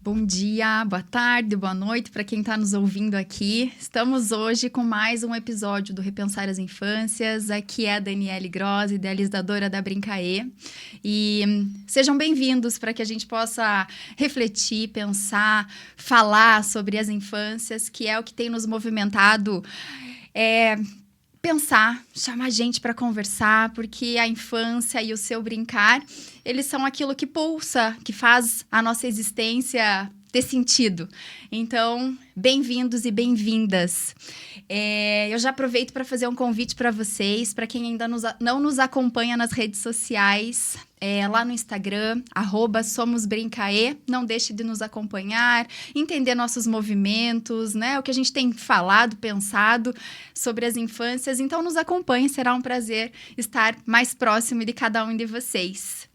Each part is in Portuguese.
Bom dia, boa tarde, boa noite para quem está nos ouvindo aqui. Estamos hoje com mais um episódio do Repensar as Infâncias. Aqui é a Daniele Gross, idealizadora da Brincaê. E sejam bem-vindos para que a gente possa refletir, pensar, falar sobre as infâncias, que é o que tem nos movimentado. Pensar, chamar gente para conversar, porque a infância e o seu brincar, eles são aquilo que pulsa, que faz a nossa existência ter sentido. Então, bem-vindos e bem-vindas. Eu já aproveito para fazer um convite para vocês, para quem ainda não nos acompanha nas redes sociais, lá no Instagram, @somosbrincaê. Não deixe de nos acompanhar, entender nossos movimentos, né? O que a gente tem falado, pensado sobre as infâncias. Então, nos acompanhe, será um prazer estar mais próximo de cada um de vocês.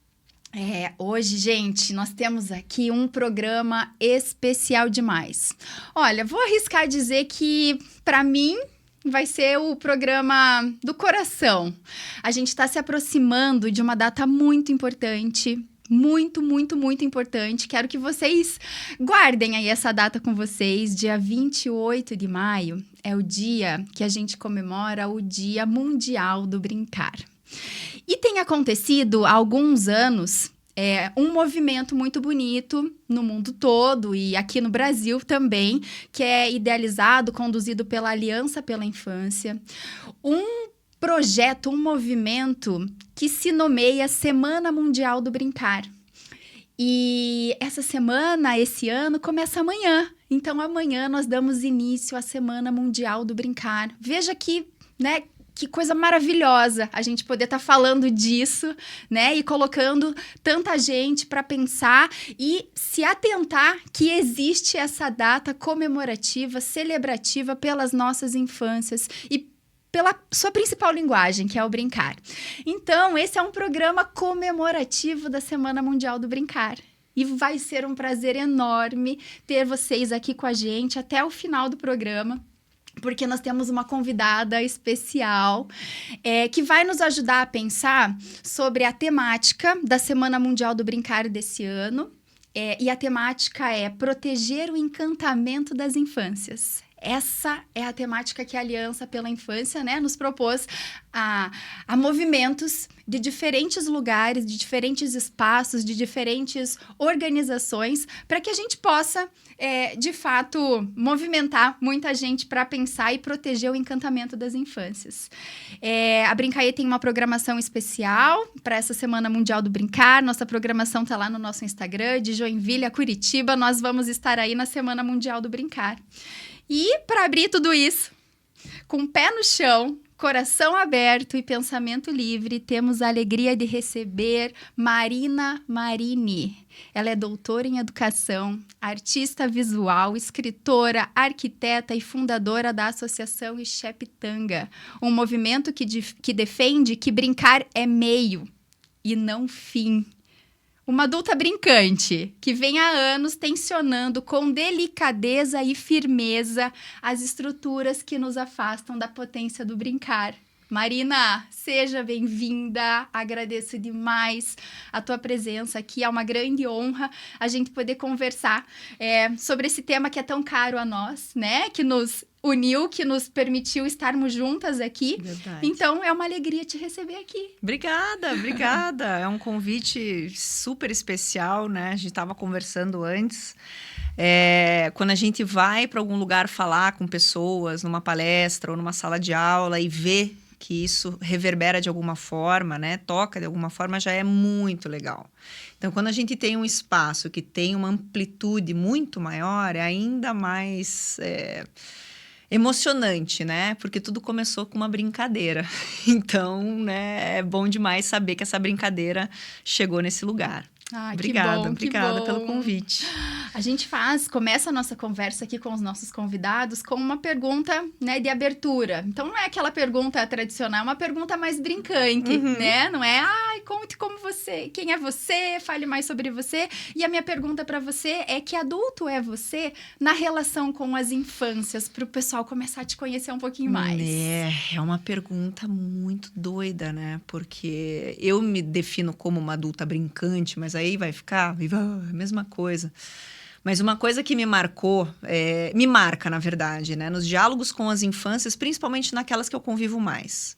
Hoje, gente, nós temos aqui um programa especial demais. Olha, vou arriscar dizer que, para mim, vai ser o programa do coração. A gente está se aproximando de uma data muito importante. Muito, muito, muito importante. Quero que vocês guardem aí essa data com vocês. Dia 28 de maio é o dia que a gente comemora o Dia Mundial do Brincar. E tem acontecido há alguns anos um movimento muito bonito no mundo todo e aqui no Brasil também, que é idealizado, conduzido pela Aliança pela Infância. Um projeto, um movimento que se nomeia Semana Mundial do Brincar. E essa semana, esse ano, começa amanhã. Então, amanhã nós damos início à Semana Mundial do Brincar. Veja que, né? Que coisa maravilhosa a gente poder estar falando disso, né? E colocando tanta gente para pensar e se atentar que existe essa data comemorativa, celebrativa pelas nossas infâncias e pela sua principal linguagem, que é o brincar. Então, esse é um programa comemorativo da Semana Mundial do Brincar. E vai ser um prazer enorme ter vocês aqui com a gente até o final do programa, porque nós temos uma convidada especial que vai nos ajudar a pensar sobre a temática da Semana Mundial do Brincar desse ano. E a temática é proteger o encantamento das infâncias. Essa é a temática que a Aliança pela Infância, né, nos propôs a movimentos de diferentes lugares, de diferentes espaços, de diferentes organizações, para que a gente possa, de fato, movimentar muita gente para pensar e proteger o encantamento das infâncias. A Brincaê tem uma programação especial para essa Semana Mundial do Brincar. Nossa programação está lá no nosso Instagram, de Joinville a Curitiba. Nós vamos estar aí na Semana Mundial do Brincar. E para abrir tudo isso, com o pé no chão, coração aberto e pensamento livre, temos a alegria de receber Marina Marini. Ela é doutora em educação, artista visual, escritora, arquiteta e fundadora da Associação Ixepitanga, um movimento que defende que brincar é meio e não fim. Uma adulta brincante, que vem há anos tensionando com delicadeza e firmeza as estruturas que nos afastam da potência do brincar. Marina, seja bem-vinda, agradeço demais a tua presença aqui, é uma grande honra a gente poder conversar sobre esse tema que é tão caro a nós, né, que nos uniu, que nos permitiu estarmos juntas aqui. Verdade. Então, é uma alegria te receber aqui. Obrigada. É um convite super especial, né? A gente estava conversando antes. Quando a gente vai para algum lugar falar com pessoas, numa palestra ou numa sala de aula e vê que isso reverbera de alguma forma, né? Toca de alguma forma, já é muito legal. Então, quando a gente tem um espaço que tem uma amplitude muito maior, é ainda mais emocionante, né? Porque tudo começou com uma brincadeira. Então, né, é bom demais saber que essa brincadeira chegou nesse lugar. Obrigada pelo convite. A gente começa a nossa conversa aqui com os nossos convidados com uma pergunta, né, de abertura. Então, não é aquela pergunta tradicional, é uma pergunta mais brincante, né? Não é, conte quem é você, fale mais sobre você. E a minha pergunta para você é: que adulto é você na relação com as infâncias, para o pessoal começar a te conhecer um pouquinho mais? É uma pergunta muito doida, né? Porque eu me defino como uma adulta brincante, mas aí vai ficar a mesma coisa. Mas uma coisa que me marcou, me marca, na verdade, né? Nos diálogos com as infâncias, principalmente naquelas que eu convivo mais.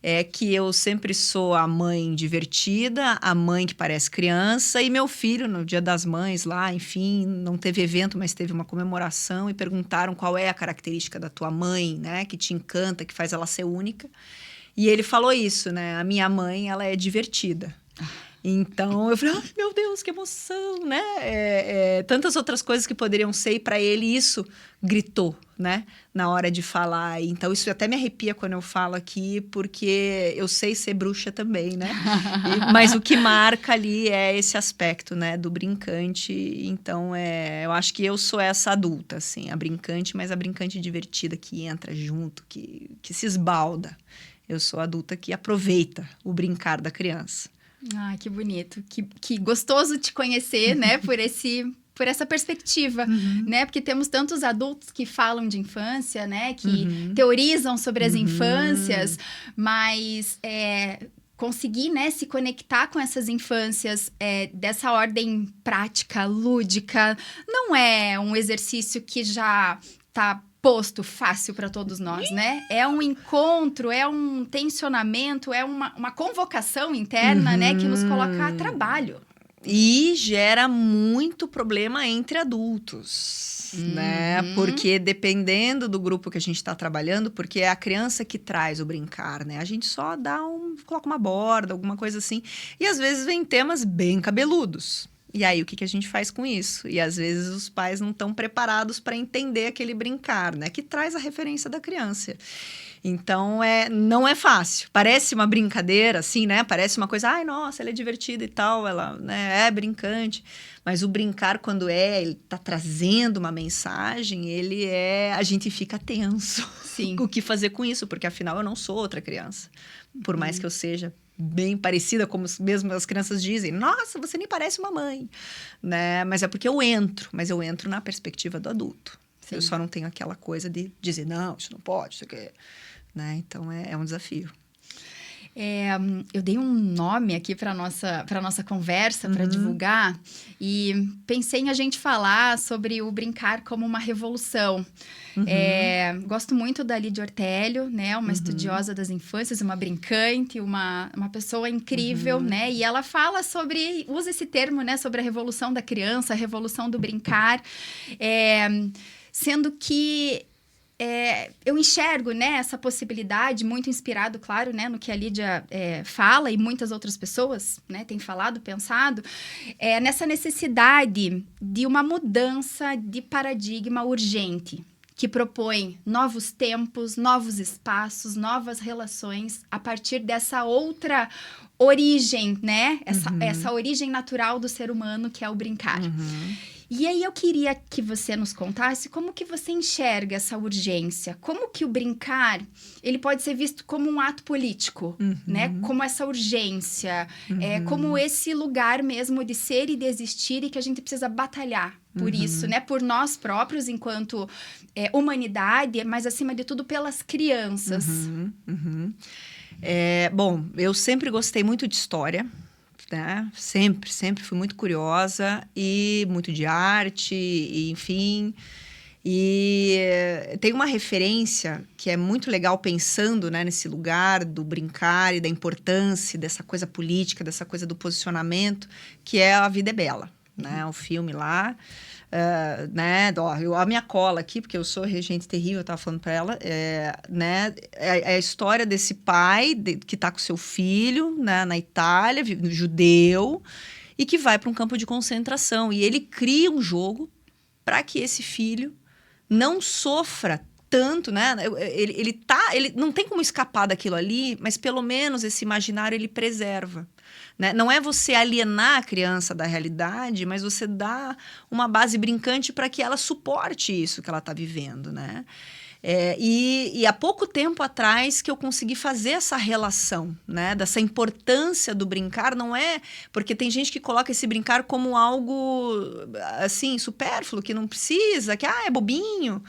É que eu sempre sou a mãe divertida, a mãe que parece criança, e meu filho, no Dia das Mães lá, enfim, não teve evento, mas teve uma comemoração, e perguntaram qual é a característica da tua mãe, né? Que te encanta, que faz ela ser única. E ele falou isso, né? A minha mãe, ela é divertida. Então, eu falei, meu Deus, que emoção, né? Tantas outras coisas que poderiam ser, e para ele isso gritou, né? Na hora de falar. Então, isso até me arrepia quando eu falo aqui, porque eu sei ser bruxa também, né? Mas o que marca ali é esse aspecto, né? Do brincante. Então, eu acho que eu sou essa adulta, assim, a brincante, mas a brincante divertida que entra junto, que se esbalda. Eu sou a adulta que aproveita o brincar da criança. Ah, que bonito. Que gostoso te conhecer, né? Por essa perspectiva, né? Porque temos tantos adultos que falam de infância, né? Que teorizam sobre as infâncias, mas conseguir, né, se conectar com essas infâncias dessa ordem prática, lúdica, não é um exercício que já tá posto fácil para todos nós, né? É um encontro, é um tensionamento, é uma convocação interna, né? Que nos coloca a trabalho. E gera muito problema entre adultos, né? Porque dependendo do grupo que a gente está trabalhando, porque é a criança que traz o brincar, né? A gente só coloca uma borda, alguma coisa assim. E às vezes vem temas bem cabeludos. E aí, o que a gente faz com isso? E às vezes os pais não estão preparados para entender aquele brincar, né? Que traz a referência da criança. Então, não é fácil. Parece uma brincadeira, assim, né? Parece uma coisa, ai, nossa, ela é divertida e tal, ela, né, é brincante. Mas o brincar, quando ele tá trazendo uma mensagem, a gente fica tenso. Sim. O que fazer com isso? Porque, afinal, eu não sou outra criança. Por mais que eu seja bem parecida, como mesmo as crianças dizem, nossa, você nem parece uma mãe, né? Mas é porque eu entro na perspectiva do adulto. Sim. Eu só não tenho aquela coisa de dizer, não, isso não pode, isso aqui, né? Então, é um desafio. Eu dei um nome aqui para nossa conversa, para divulgar, e pensei em a gente falar sobre o brincar como uma revolução. Gosto muito da Lídia Ortélio, né? Uma estudiosa das infâncias, uma brincante, uma pessoa incrível, né? E ela fala usa esse termo, né? Sobre a revolução da criança, a revolução do brincar, sendo que eu enxergo, né, essa possibilidade, muito inspirado, claro, né, no que a Lídia fala e muitas outras pessoas, né, têm falado, pensado, nessa necessidade de uma mudança de paradigma urgente, que propõe novos tempos, novos espaços, novas relações a partir dessa outra origem, né, essa origem natural do ser humano, que é o brincar. E aí eu queria que você nos contasse como que você enxerga essa urgência, como que o brincar, ele pode ser visto como um ato político, né? Como essa urgência, como esse lugar mesmo de ser e de existir e que a gente precisa batalhar por isso, né? Por nós próprios enquanto humanidade, mas acima de tudo pelas crianças. Bom, eu sempre gostei muito de história, né? Sempre fui muito curiosa e muito de arte, enfim. E tem uma referência que é muito legal pensando, né, nesse lugar do brincar e da importância dessa coisa política, dessa coisa do posicionamento, que é A Vida é Bela, né? O filme lá. Né? A minha cola aqui, porque eu sou regente terrível, eu estava falando para ela, né? É a história desse pai que está com seu filho, né, na Itália, judeu, e que vai para um campo de concentração. E ele cria um jogo para que esse filho não sofra tanto, né? Ele não tem como escapar daquilo ali, mas pelo menos esse imaginário ele preserva. Né? Não é você alienar a criança da realidade, mas você dá uma base brincante para que ela suporte isso que ela está vivendo, né? E há pouco tempo atrás que eu consegui fazer essa relação, né? Dessa importância do brincar, não é... Porque tem gente que coloca esse brincar como algo, assim, supérfluo, que não precisa, que é bobinho.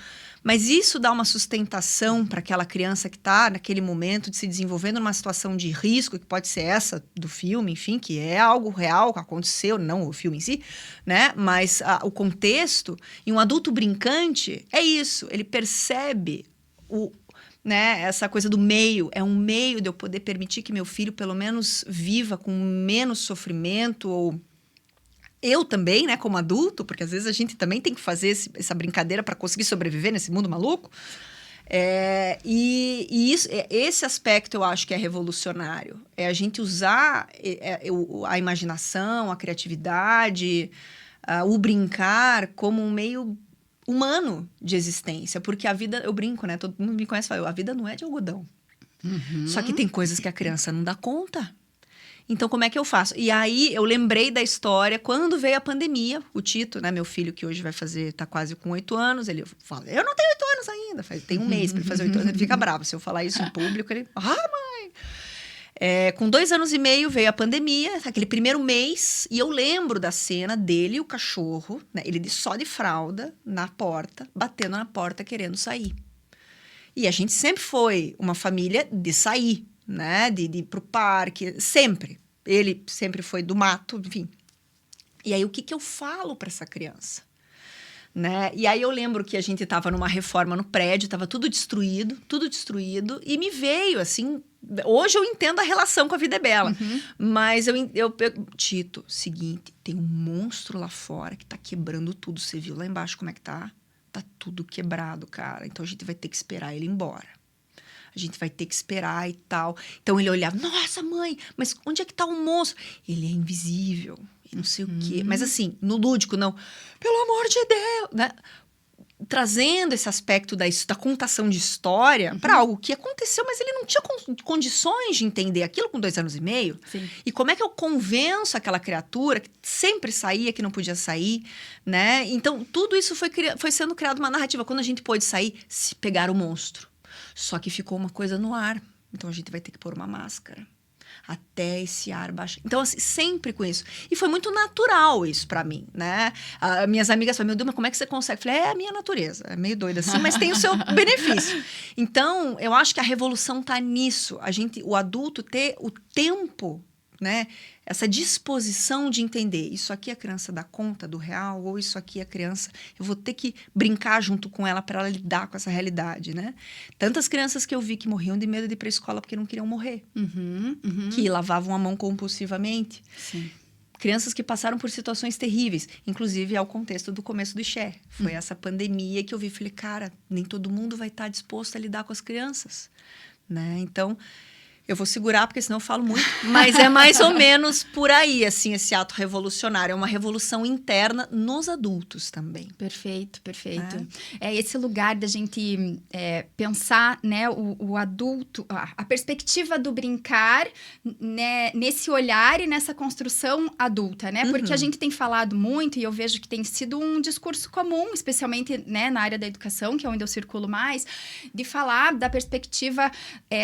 Mas isso dá uma sustentação para aquela criança que está naquele momento de se desenvolvendo numa situação de risco, que pode ser essa do filme, enfim, que é algo real que aconteceu, não o filme em si, né? Mas o contexto. E um adulto brincante é isso, ele percebe né, essa coisa do meio. É um meio de eu poder permitir que meu filho, pelo menos, viva com menos sofrimento ou... Eu também, né, como adulto, porque às vezes a gente também tem que fazer essa brincadeira para conseguir sobreviver nesse mundo maluco. Esse aspecto eu acho que é revolucionário. É a gente usar a imaginação, a criatividade, o brincar como um meio humano de existência. Porque a vida, eu brinco, né? Todo mundo me conhece e fala, a vida não é de algodão. Uhum. Só que tem coisas que a criança não dá conta. Então, como é que eu faço? E aí, eu lembrei da história quando veio a pandemia. O Tito, né, meu filho, que hoje vai fazer, tá quase com 8 anos, ele fala, eu não tenho 8 anos ainda. Tem um mês para ele fazer 8 anos, ele fica bravo. Se eu falar isso em público, ele... mãe! Com 2 anos e meio veio a pandemia, aquele primeiro mês, e eu lembro da cena dele e o cachorro, né, ele só de fralda, na porta, batendo na porta, querendo sair. E a gente sempre foi uma família de sair, né, de ir pro parque, sempre. Ele sempre foi do mato, enfim. E aí, o que eu falo para essa criança? Né? E aí, eu lembro que a gente estava numa reforma no prédio, estava tudo destruído, e me veio, assim... Hoje eu entendo a relação com a vida é bela, mas Tito, seguinte, tem um monstro lá fora que tá quebrando tudo, você viu lá embaixo como é que tá? Tá tudo quebrado, cara, então a gente vai ter que esperar ele ir embora. A gente vai ter que esperar e tal. Então ele olhava, nossa mãe, mas onde é que tá o monstro? Ele é invisível, e não sei o quê. Mas assim, no lúdico, não. Pelo amor de Deus, né? Trazendo esse aspecto da contação de história para algo que aconteceu, mas ele não tinha condições de entender aquilo com 2 anos e meio. Sim. E como é que eu convenço aquela criatura que sempre saía, que não podia sair, né? Então, tudo isso foi sendo criado uma narrativa. Quando a gente pôde sair, se pegar o monstro. Só que ficou uma coisa no ar. Então, a gente vai ter que pôr uma máscara. Até esse ar baixar. Então, assim, sempre com isso. E foi muito natural isso pra mim, né? Minhas amigas falaram, meu Deus, mas como é que você consegue? Eu falei, é a minha natureza. É meio doida assim, mas tem o seu benefício. Então, eu acho que a revolução tá nisso. O adulto ter o tempo, né? Essa disposição de entender, isso aqui a criança dá conta do real, ou isso aqui a criança... Eu vou ter que brincar junto com ela para ela lidar com essa realidade, né? Tantas crianças que eu vi que morriam de medo de ir para a escola porque não queriam morrer. Que lavavam a mão compulsivamente. Sim. Crianças que passaram por situações terríveis. Inclusive, é o contexto do começo do Ixé. Foi essa pandemia que eu vi. Falei, cara, nem todo mundo vai estar disposto a lidar com as crianças, né? Então... Eu vou segurar, porque senão eu falo muito. Mas é mais ou menos por aí, assim, esse ato revolucionário. É uma revolução interna nos adultos também. Perfeito, perfeito. É esse lugar da gente pensar, né, o adulto, a perspectiva do brincar, né, nesse olhar e nessa construção adulta, né? Porque a gente tem falado muito, e eu vejo que tem sido um discurso comum, especialmente, né, na área da educação, que é onde eu circulo mais, de falar da perspectiva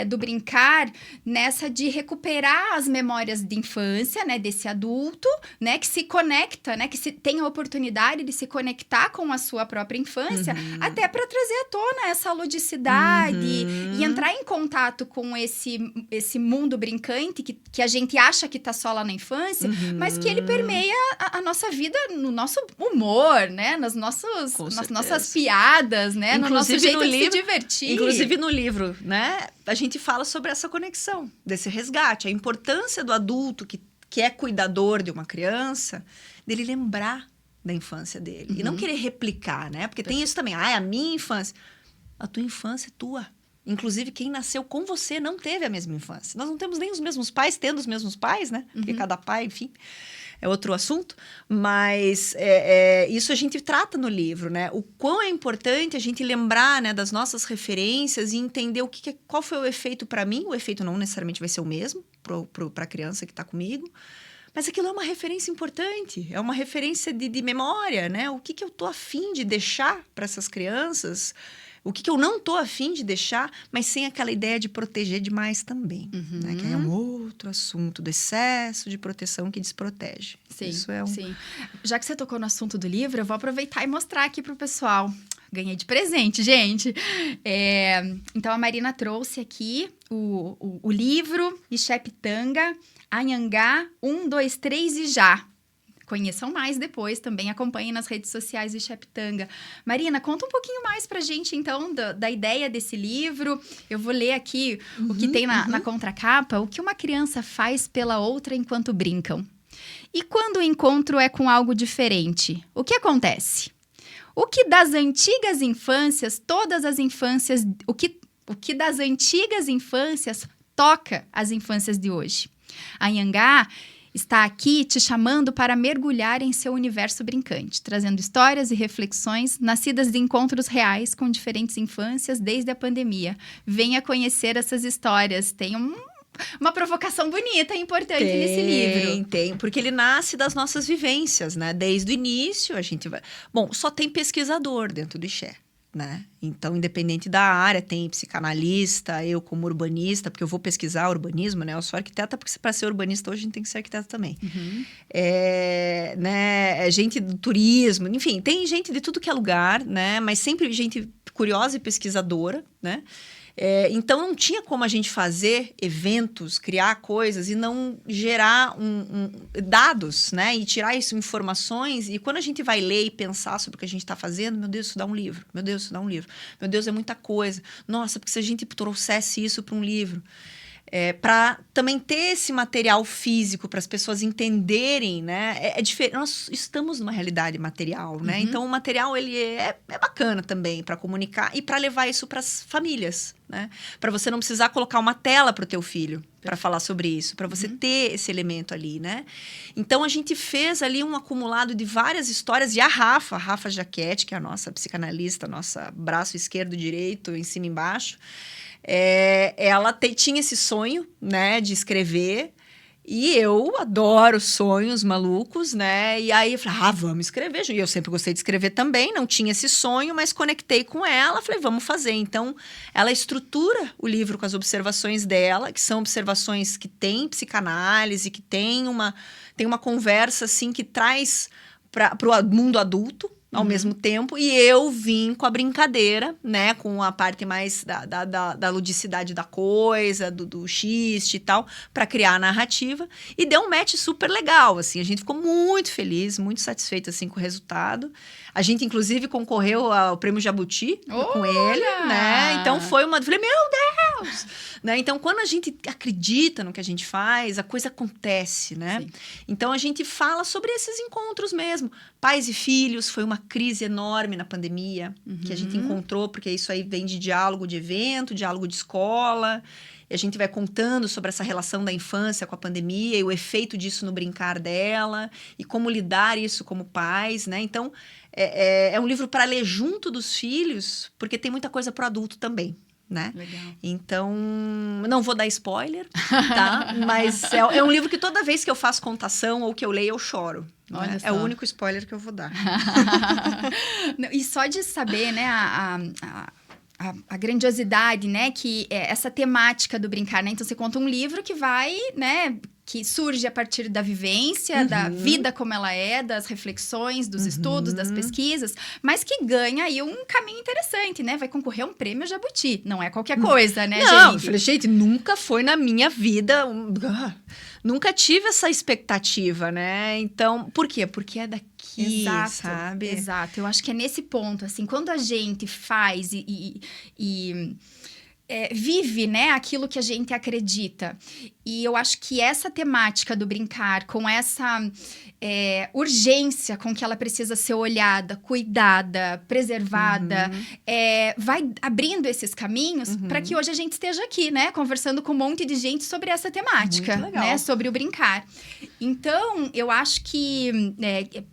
do brincar nessa de recuperar as memórias de infância, né, desse adulto, né, que se conecta, né, que tem a oportunidade de se conectar com a sua própria infância, até para trazer à tona essa ludicidade e entrar em contato com esse mundo brincante que a gente acha que tá só lá na infância, mas que ele permeia a nossa vida no nosso humor, né, nas nossas piadas, né, no nosso jeito de se divertir. Inclusive no livro, né, a gente fala sobre essa conexão, desse resgate, a importância do adulto que é cuidador de uma criança, dele lembrar da infância dele. E não querer replicar, né? Porque tem isso também. A minha infância. A tua infância é tua. Inclusive, quem nasceu com você não teve a mesma infância. Nós não temos nem os mesmos pais, tendo os mesmos pais, né? Porque cada pai, enfim... É outro assunto, mas isso a gente trata no livro, né? O quão é importante a gente lembrar, né, das nossas referências e entender qual foi o efeito para mim. O efeito não necessariamente vai ser o mesmo para a criança que está comigo, mas aquilo é uma referência importante, é uma referência de memória, né? O que eu tô afim de deixar para essas crianças, o que eu não tô afim de deixar, mas sem aquela ideia de proteger demais também, né? Que é um outro assunto, do excesso de proteção que desprotege. Sim, Isso é sim. Já que você tocou no assunto do livro, eu vou aproveitar e mostrar aqui pro pessoal. ganhei de presente, gente. Então, a Marina trouxe aqui o livro Ixepitanga, Anhangá, 1, 2, 3 e já. Conheçam mais depois, também acompanhem nas redes sociais do Ixepitanga. Marina, conta um pouquinho mais pra gente, então, da ideia desse livro. Eu vou ler aqui o que tem na contracapa. O que uma criança faz pela outra enquanto brincam. E quando o encontro é com algo diferente, o que acontece? O que das antigas infâncias, todas as infâncias... O que das antigas infâncias toca as infâncias de hoje? A Anhangá está aqui te chamando para mergulhar em seu universo brincante, trazendo histórias e reflexões nascidas de encontros reais com diferentes infâncias desde a pandemia. Venha conhecer essas histórias. Tem uma provocação bonita e importante nesse livro. Tem, porque ele nasce das nossas vivências, né? Desde o início, a gente vai... Bom, só tem pesquisador dentro do Ixé, né? Então, independente da área, tem psicanalista, eu como urbanista, porque eu vou pesquisar urbanismo, né? Eu sou arquiteta, porque para ser urbanista hoje a gente tem que ser arquiteta também. Né? Gente do turismo, enfim, tem gente de tudo que é lugar, né? Mas sempre gente curiosa e pesquisadora, né? Então, não tinha como a gente fazer eventos, criar coisas e não gerar dados, né? E tirar isso, informações. E quando a gente vai ler e pensar sobre o que a gente está fazendo, meu Deus, isso dá um livro. Meu Deus, isso dá um livro. Meu Deus, é muita coisa. Nossa, porque se a gente trouxesse isso para um livro... para também ter esse material físico para as pessoas entenderem, né? É diferente. Nós estamos numa realidade material, né? Então, o material ele é bacana também para comunicar e para levar isso para as famílias, né? Para você não precisar colocar uma tela para o teu filho para falar sobre isso, para você ter esse elemento ali, né? Então, a gente fez ali um acumulado de várias histórias e a Rafa Jaquete, que é a nossa psicanalista, nossa braço esquerdo, direito, em cima e embaixo, ela tinha esse sonho, né, de escrever, e eu adoro sonhos malucos, né, e aí eu falei, vamos escrever, e eu sempre gostei de escrever também, não tinha esse sonho, mas conectei com ela, falei, vamos fazer. Então, ela estrutura o livro com as observações dela, que são observações que tem psicanálise, que tem uma conversa, assim, que traz para o mundo adulto, ao mesmo tempo, e eu vim com a brincadeira, né, com a parte mais da ludicidade da coisa, do xiste e tal, para criar a narrativa, e deu um match super legal, assim, a gente ficou muito feliz, muito satisfeito, assim, com o resultado. A gente, inclusive, concorreu ao Prêmio Jabuti com ele, né, então foi uma... Falei, meu Deus! Né? Então, quando a gente acredita no que a gente faz, a coisa acontece, né? Sim. Então, a gente fala sobre esses encontros mesmo. Pais e filhos, foi uma crise enorme na pandemia, que a gente encontrou, porque isso aí vem de diálogo de evento, diálogo de escola, e a gente vai contando sobre essa relação da infância com a pandemia e o efeito disso no brincar dela, e como lidar isso como pais, né? Então, é um livro para ler junto dos filhos, porque tem muita coisa para o adulto também. Né? Legal. Então, não vou dar spoiler, tá? Mas é um livro que toda vez que eu faço contação ou que eu leio, eu choro. Né? É o único spoiler que eu vou dar. E só de saber, né, a grandiosidade, né, que é essa temática do brincar, né? Então, você conta um livro que vai, né, que surge a partir da vivência, da vida como ela é, das reflexões, dos estudos, das pesquisas, mas que ganha aí um caminho interessante, né? Vai concorrer a um prêmio Jabuti. Não é qualquer coisa, né, Não, gente? Eu falei, gente, nunca foi na minha vida... Nunca tive essa expectativa, né? Então, por quê? Porque é daqui, Exato, sabe? Exato. Eu acho que é nesse ponto, assim, quando a gente faz vive, né, aquilo que a gente acredita. E eu acho que essa temática do brincar, com essa urgência com que ela precisa ser olhada, cuidada, preservada, vai abrindo esses caminhos para que hoje a gente esteja aqui, né, conversando com um monte de gente sobre essa temática, né, sobre o brincar. Então, eu acho que,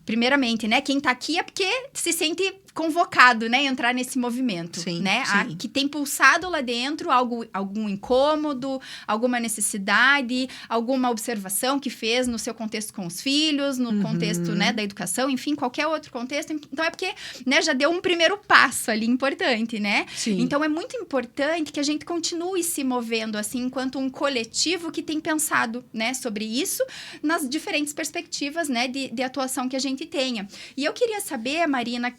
primeiramente, né, quem tá aqui é porque se sente convocado, né, entrar nesse movimento, sim, né, sim. Que tem pulsado lá dentro algum incômodo, alguma necessidade, alguma observação que fez no seu contexto com os filhos, no contexto, né, da educação, enfim, qualquer outro contexto. Então, é porque, né, já deu um primeiro passo ali importante, né? Sim. Então, é muito importante que a gente continue se movendo, assim, enquanto um coletivo que tem pensado, né, sobre isso, nas diferentes perspectivas, né, de atuação que a gente tenha. E eu queria saber, Marina,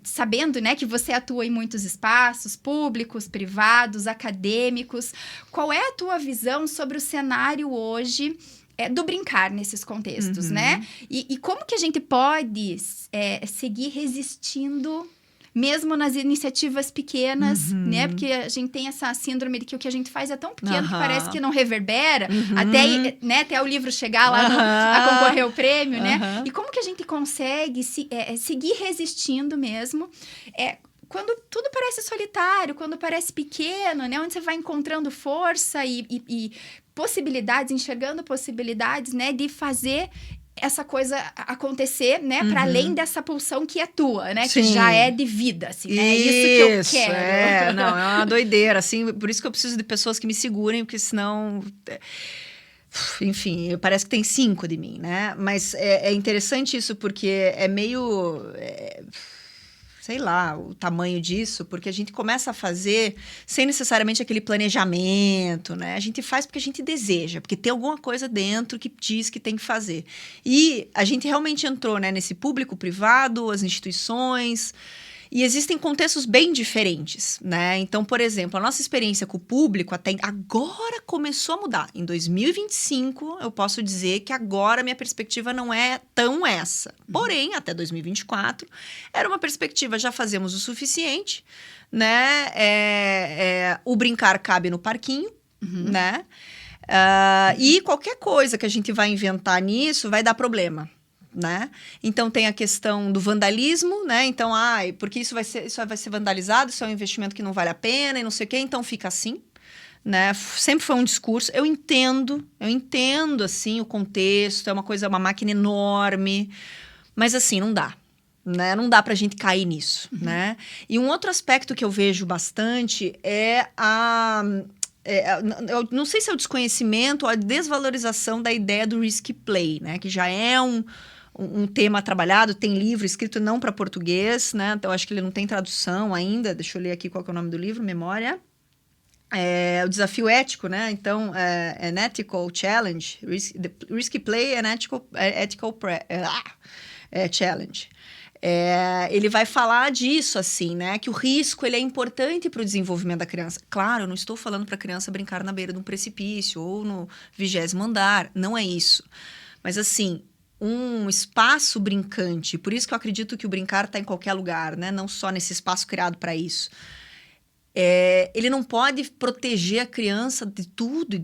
sabendo, né, que você atua em muitos espaços públicos, privados, acadêmicos, qual é a tua visão sobre o cenário hoje do brincar nesses contextos, né? E como que a gente pode seguir resistindo mesmo nas iniciativas pequenas, né? Porque a gente tem essa síndrome de que o que a gente faz é tão pequeno que parece que não reverbera, até o livro chegar lá a concorrer ao prêmio, né? E como que a gente consegue seguir resistindo mesmo, quando tudo parece solitário, quando parece pequeno, né? Onde você vai encontrando força e possibilidades, enxergando possibilidades, né? De fazer essa coisa acontecer, né? Para além dessa pulsão que é tua, né? Sim. Que já é de vida, assim, né? É isso que eu quero. Não, é uma doideira, assim. Por isso que eu preciso de pessoas que me segurem, porque senão... Enfim, parece que tem 5 de mim, né? Mas é interessante isso, porque é meio... sei lá, o tamanho disso, porque a gente começa a fazer sem necessariamente aquele planejamento, né? A gente faz porque a gente deseja, porque tem alguma coisa dentro que diz que tem que fazer. E a gente realmente entrou, né, nesse público privado, as instituições, e existem contextos bem diferentes, né? Então, por exemplo, a nossa experiência com o público até agora começou a mudar. Em 2025, eu posso dizer que agora a minha perspectiva não é tão essa. Porém, até 2024, era uma perspectiva, já fazemos o suficiente, né? O brincar cabe no parquinho, né? E qualquer coisa que a gente vai inventar nisso vai dar problema. Né? Então tem a questão do vandalismo, né? Então, porque isso vai ser vandalizado, isso é um investimento que não vale a pena e não sei o quê, então fica assim, né? Sempre foi um discurso. Eu entendo assim o contexto, é uma máquina enorme, mas assim, não dá. Né? Não dá pra gente cair nisso, né? E um outro aspecto que eu vejo bastante eu não sei se é o desconhecimento ou a desvalorização da ideia do risky play, né? Que já é um tema trabalhado, tem livro escrito não para português, né? Então, acho que ele não tem tradução ainda. Deixa eu ler aqui qual que é o nome do livro, memória. O desafio ético, né? Então, an ethical challenge, risky play and ethical challenge. Ele vai falar disso, assim, né? Que o risco ele é importante para o desenvolvimento da criança. Claro, eu não estou falando para a criança brincar na beira de um precipício ou no 20º andar, não é isso. Mas, assim, um espaço brincante, por isso que eu acredito que o brincar está em qualquer lugar, né? Não só nesse espaço criado para isso. Ele não pode proteger a criança de tudo,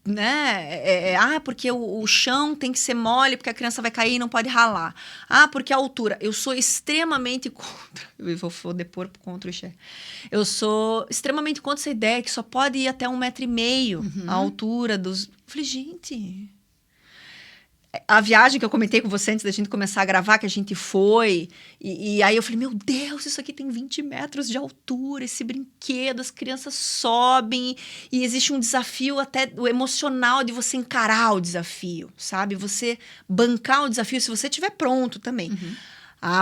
né? Porque o chão tem que ser mole, porque a criança vai cair e não pode ralar. Porque a altura. Eu sou extremamente contra. Eu vou depor contra o Xé. Eu sou extremamente contra essa ideia que só pode ir até 1,5 metro a altura dos... Eu falei, gente... A viagem que eu comentei com você antes da gente começar a gravar, que a gente foi, e aí eu falei, meu Deus, isso aqui tem 20 metros de altura, esse brinquedo, as crianças sobem, e existe um desafio até o emocional de você encarar o desafio, sabe? Você bancar o desafio, se você estiver pronto também.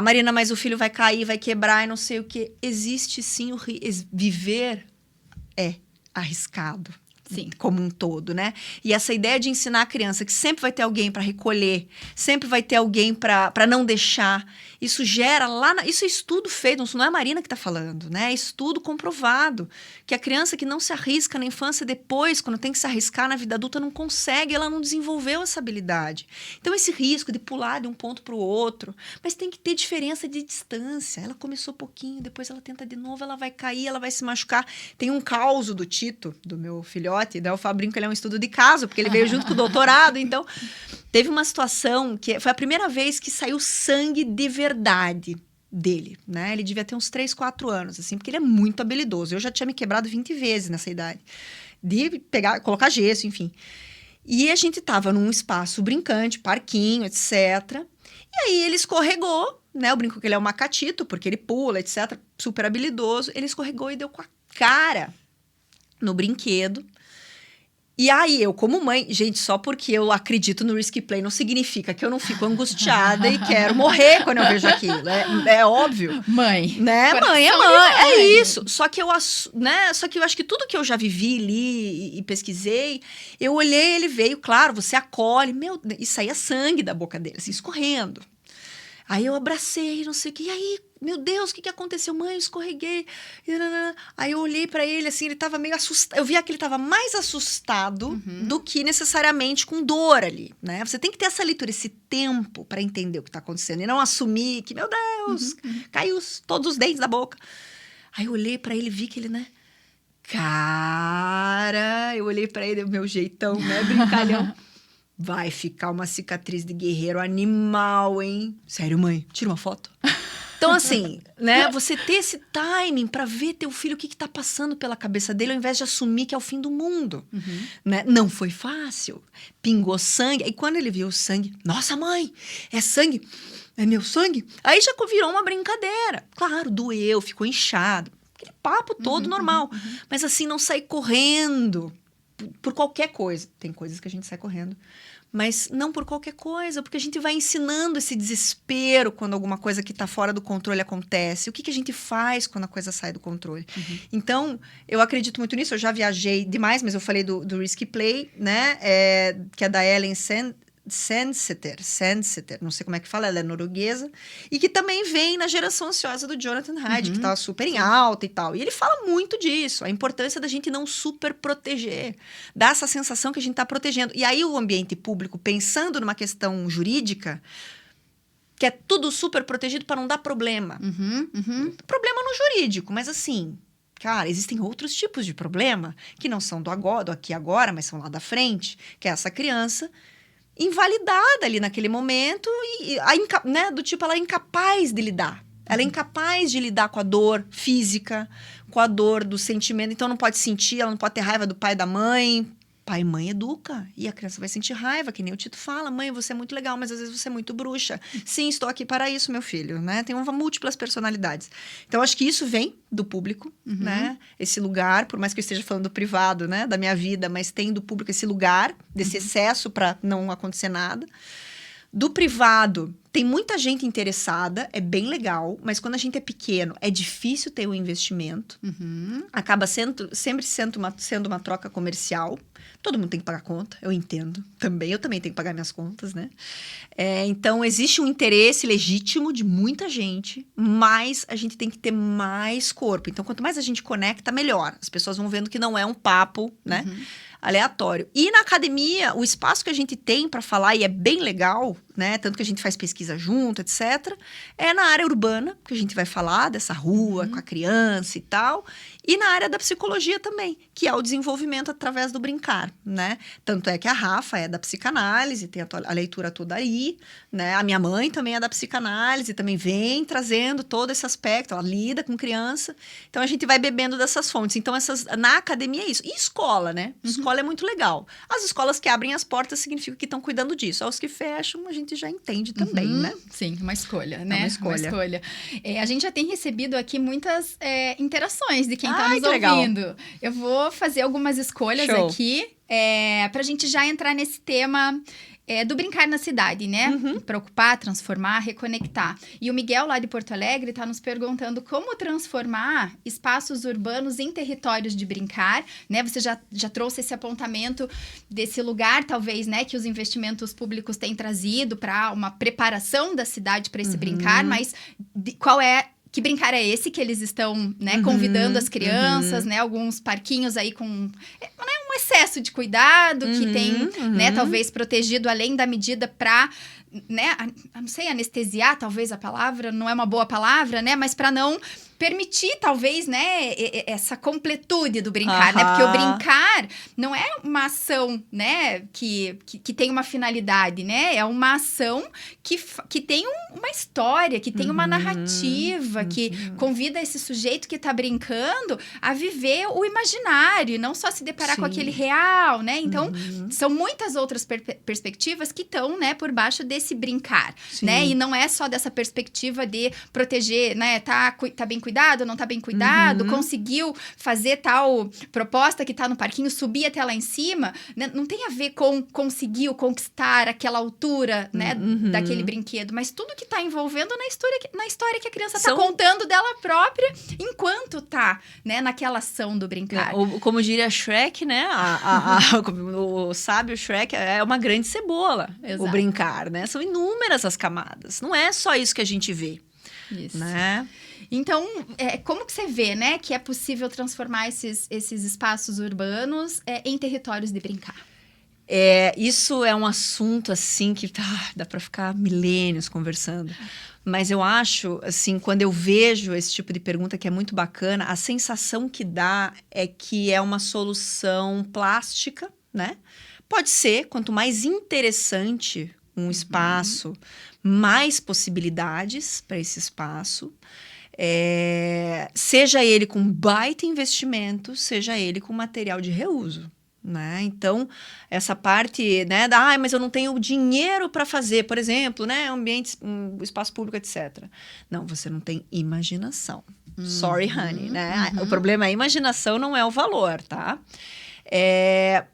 Marina, mas o filho vai cair, vai quebrar e não sei o quê. Existe sim viver é arriscado. Sim. Como um todo, né? E essa ideia de ensinar a criança que sempre vai ter alguém para recolher, sempre vai ter alguém para não deixar, isso gera isso é estudo feito, isso não é a Marina que está falando, né? É estudo comprovado, que a criança que não se arrisca na infância depois, quando tem que se arriscar na vida adulta, não consegue, ela não desenvolveu essa habilidade. Então, esse risco de pular de um ponto para o outro, mas tem que ter diferença de distância. Ela começou pouquinho, depois ela tenta de novo, ela vai cair, ela vai se machucar. Tem um caso do Tito, do meu filhote, daí eu brinco que ele é um estudo de caso, porque ele veio junto com o doutorado, então teve uma situação que foi a primeira vez que saiu sangue de verdade dele, né? Ele devia ter uns 3, 4 anos, assim, porque ele é muito habilidoso. Eu já tinha me quebrado 20 vezes nessa idade, de colocar gesso, enfim. E a gente tava num espaço brincante, parquinho, etc. E aí ele escorregou, né? Eu brinco que ele é um macatito, porque ele pula, etc. Super habilidoso. Ele escorregou e deu com a cara no brinquedo. E aí, eu como mãe... Gente, só porque eu acredito no risky play não significa que eu não fico angustiada e quero morrer quando eu vejo aquilo. É óbvio. Mãe. Né? Mãe é mãe. É isso. Só que eu acho que tudo que eu já vivi, li e pesquisei, eu olhei, ele veio, claro, você acolhe. E saía sangue da boca dele, assim, escorrendo. Aí eu abracei, não sei o que. E aí, meu Deus, o que aconteceu? Mãe, eu escorreguei. Aí eu olhei pra ele, assim, ele tava meio assustado. Eu via que ele tava mais assustado do que necessariamente com dor ali, né? Você tem que ter essa leitura, esse tempo pra entender o que tá acontecendo. E não assumir que, meu Deus, caiu todos os dentes da boca. Aí eu olhei pra ele e vi que ele, né? Cara, eu olhei pra ele, o meu jeitão, né? Brincalhão. Vai ficar uma cicatriz de guerreiro animal, hein? Sério, mãe? Tira uma foto. Então, assim, né? Você ter esse timing pra ver teu filho, o que tá passando pela cabeça dele, ao invés de assumir que é o fim do mundo. Né? Não foi fácil. Pingou sangue. E quando ele viu o sangue, nossa, mãe, é sangue? É meu sangue? Aí já virou uma brincadeira. Claro, doeu, ficou inchado. Aquele papo todo normal. Mas assim, não sair correndo por qualquer coisa. Tem coisas que a gente sai correndo. Mas não por qualquer coisa, porque a gente vai ensinando esse desespero quando alguma coisa que está fora do controle acontece. O que a gente faz quando a coisa sai do controle? Então, eu acredito muito nisso. Eu já viajei demais, mas eu falei do Risky Play, né? Que é da Ellen Sandseter, não sei como é que fala, ela é norueguesa, e que também vem na geração ansiosa do Jonathan Haidt, que estava super em alta e tal. E ele fala muito disso, a importância da gente não super proteger, dar essa sensação que a gente está protegendo. E aí o ambiente público, pensando numa questão jurídica, que é tudo super protegido para não dar problema. Problema no jurídico, mas assim... Cara, existem outros tipos de problema que não são do aqui e agora, mas são lá da frente, que é essa criança invalidada ali naquele momento e né, do tipo, ela é incapaz de lidar. Ela é incapaz de lidar com a dor física, com a dor do sentimento. Então, não pode sentir, ela não pode ter raiva do pai e da mãe. Pai e mãe educa. E a criança vai sentir raiva, que nem o Tito fala. Mãe, você é muito legal, mas às vezes você é muito bruxa. Sim, estou aqui para isso, meu filho, né? Tem múltiplas personalidades. Então, acho que isso vem do público, né? Esse lugar, por mais que eu esteja falando do privado, né? Da minha vida, mas tem do público esse lugar, desse excesso para não acontecer nada. Do privado, tem muita gente interessada, é bem legal, mas quando a gente é pequeno, é difícil ter um investimento. Acaba sempre sendo uma troca comercial. Todo mundo tem que pagar conta, eu entendo também. Eu também tenho que pagar minhas contas, né? Então, existe um interesse legítimo de muita gente, mas a gente tem que ter mais corpo. Então, quanto mais a gente conecta, melhor. As pessoas vão vendo que não é um papo, né? Aleatório. E na academia, o espaço que a gente tem para falar, e é bem legal, né? Tanto que a gente faz pesquisa junto, etc. É na área urbana, que a gente vai falar dessa rua com a criança e tal. E na área da psicologia também, que é o desenvolvimento através do brincar, né? Tanto é que a Rafa é da psicanálise, tem a leitura toda aí, né? A minha mãe também é da psicanálise, também vem trazendo todo esse aspecto, ela lida com criança. Então, a gente vai bebendo dessas fontes. Então, na academia é isso. E escola, né? Escola é muito legal. As escolas que abrem as portas significa que estão cuidando disso. Os que fecham, a gente já entende também, né? Sim, uma escolha, né? Uma escolha. A gente já tem recebido aqui muitas interações de quem está nos legal. ouvindo. Eu vou fazer algumas escolhas aqui para a gente já entrar nesse tema do brincar na cidade, né? Preocupar, transformar, reconectar. E o Miguel, lá de Porto Alegre, está nos perguntando como transformar espaços urbanos em territórios de brincar, né? Você já trouxe esse apontamento desse lugar, talvez, né? Que os investimentos públicos têm trazido para uma preparação da cidade para esse brincar, mas que brincar é esse que eles estão, né, convidando as crianças, né? Alguns parquinhos aí com um excesso de cuidado que tem, né? Talvez protegido além da medida para, né? Não sei, anestesiar, talvez a palavra não é uma boa palavra, né? Mas para não permitir, talvez, né, essa completude do brincar, né? Porque o brincar não é uma ação, né, que tem uma finalidade, né? É uma ação que tem uma história, que tem uma narrativa, que convida esse sujeito que tá brincando a viver o imaginário, não só se deparar com aquele real, né? Então, são muitas outras perspectivas que estão, né, por baixo desse brincar, né? E não é só dessa perspectiva de proteger, né? Tá bem cuidado, não tá bem cuidado, conseguiu fazer tal proposta que tá no parquinho, subir até lá em cima, né? Não tem a ver com conseguiu conquistar aquela altura, né, daquele brinquedo, mas tudo que tá envolvendo na história que a criança tá contando dela própria enquanto tá, né, naquela ação do brincar. Como diria Shrek, né, o sábio Shrek, é uma grande cebola. Exato. O brincar, né? São inúmeras as camadas. Não é só isso que a gente vê. Isso. né? Então, como que você vê, né, que é possível transformar esses espaços urbanos em territórios de brincar? Isso é um assunto, assim, que dá para ficar milênios conversando. Mas eu acho, assim, quando eu vejo esse tipo de pergunta, que é muito bacana, a sensação que dá é que é uma solução plástica, né? Pode ser, quanto mais interessante um espaço, mais possibilidades para esse espaço. Seja ele com baita investimento, seja ele com material de reuso. Né? Então, essa parte, né, mas eu não tenho dinheiro para fazer, por exemplo, né, um espaço público, etc. Não, você não tem imaginação. Sorry, honey, né? O problema é a imaginação, não é o valor, tá?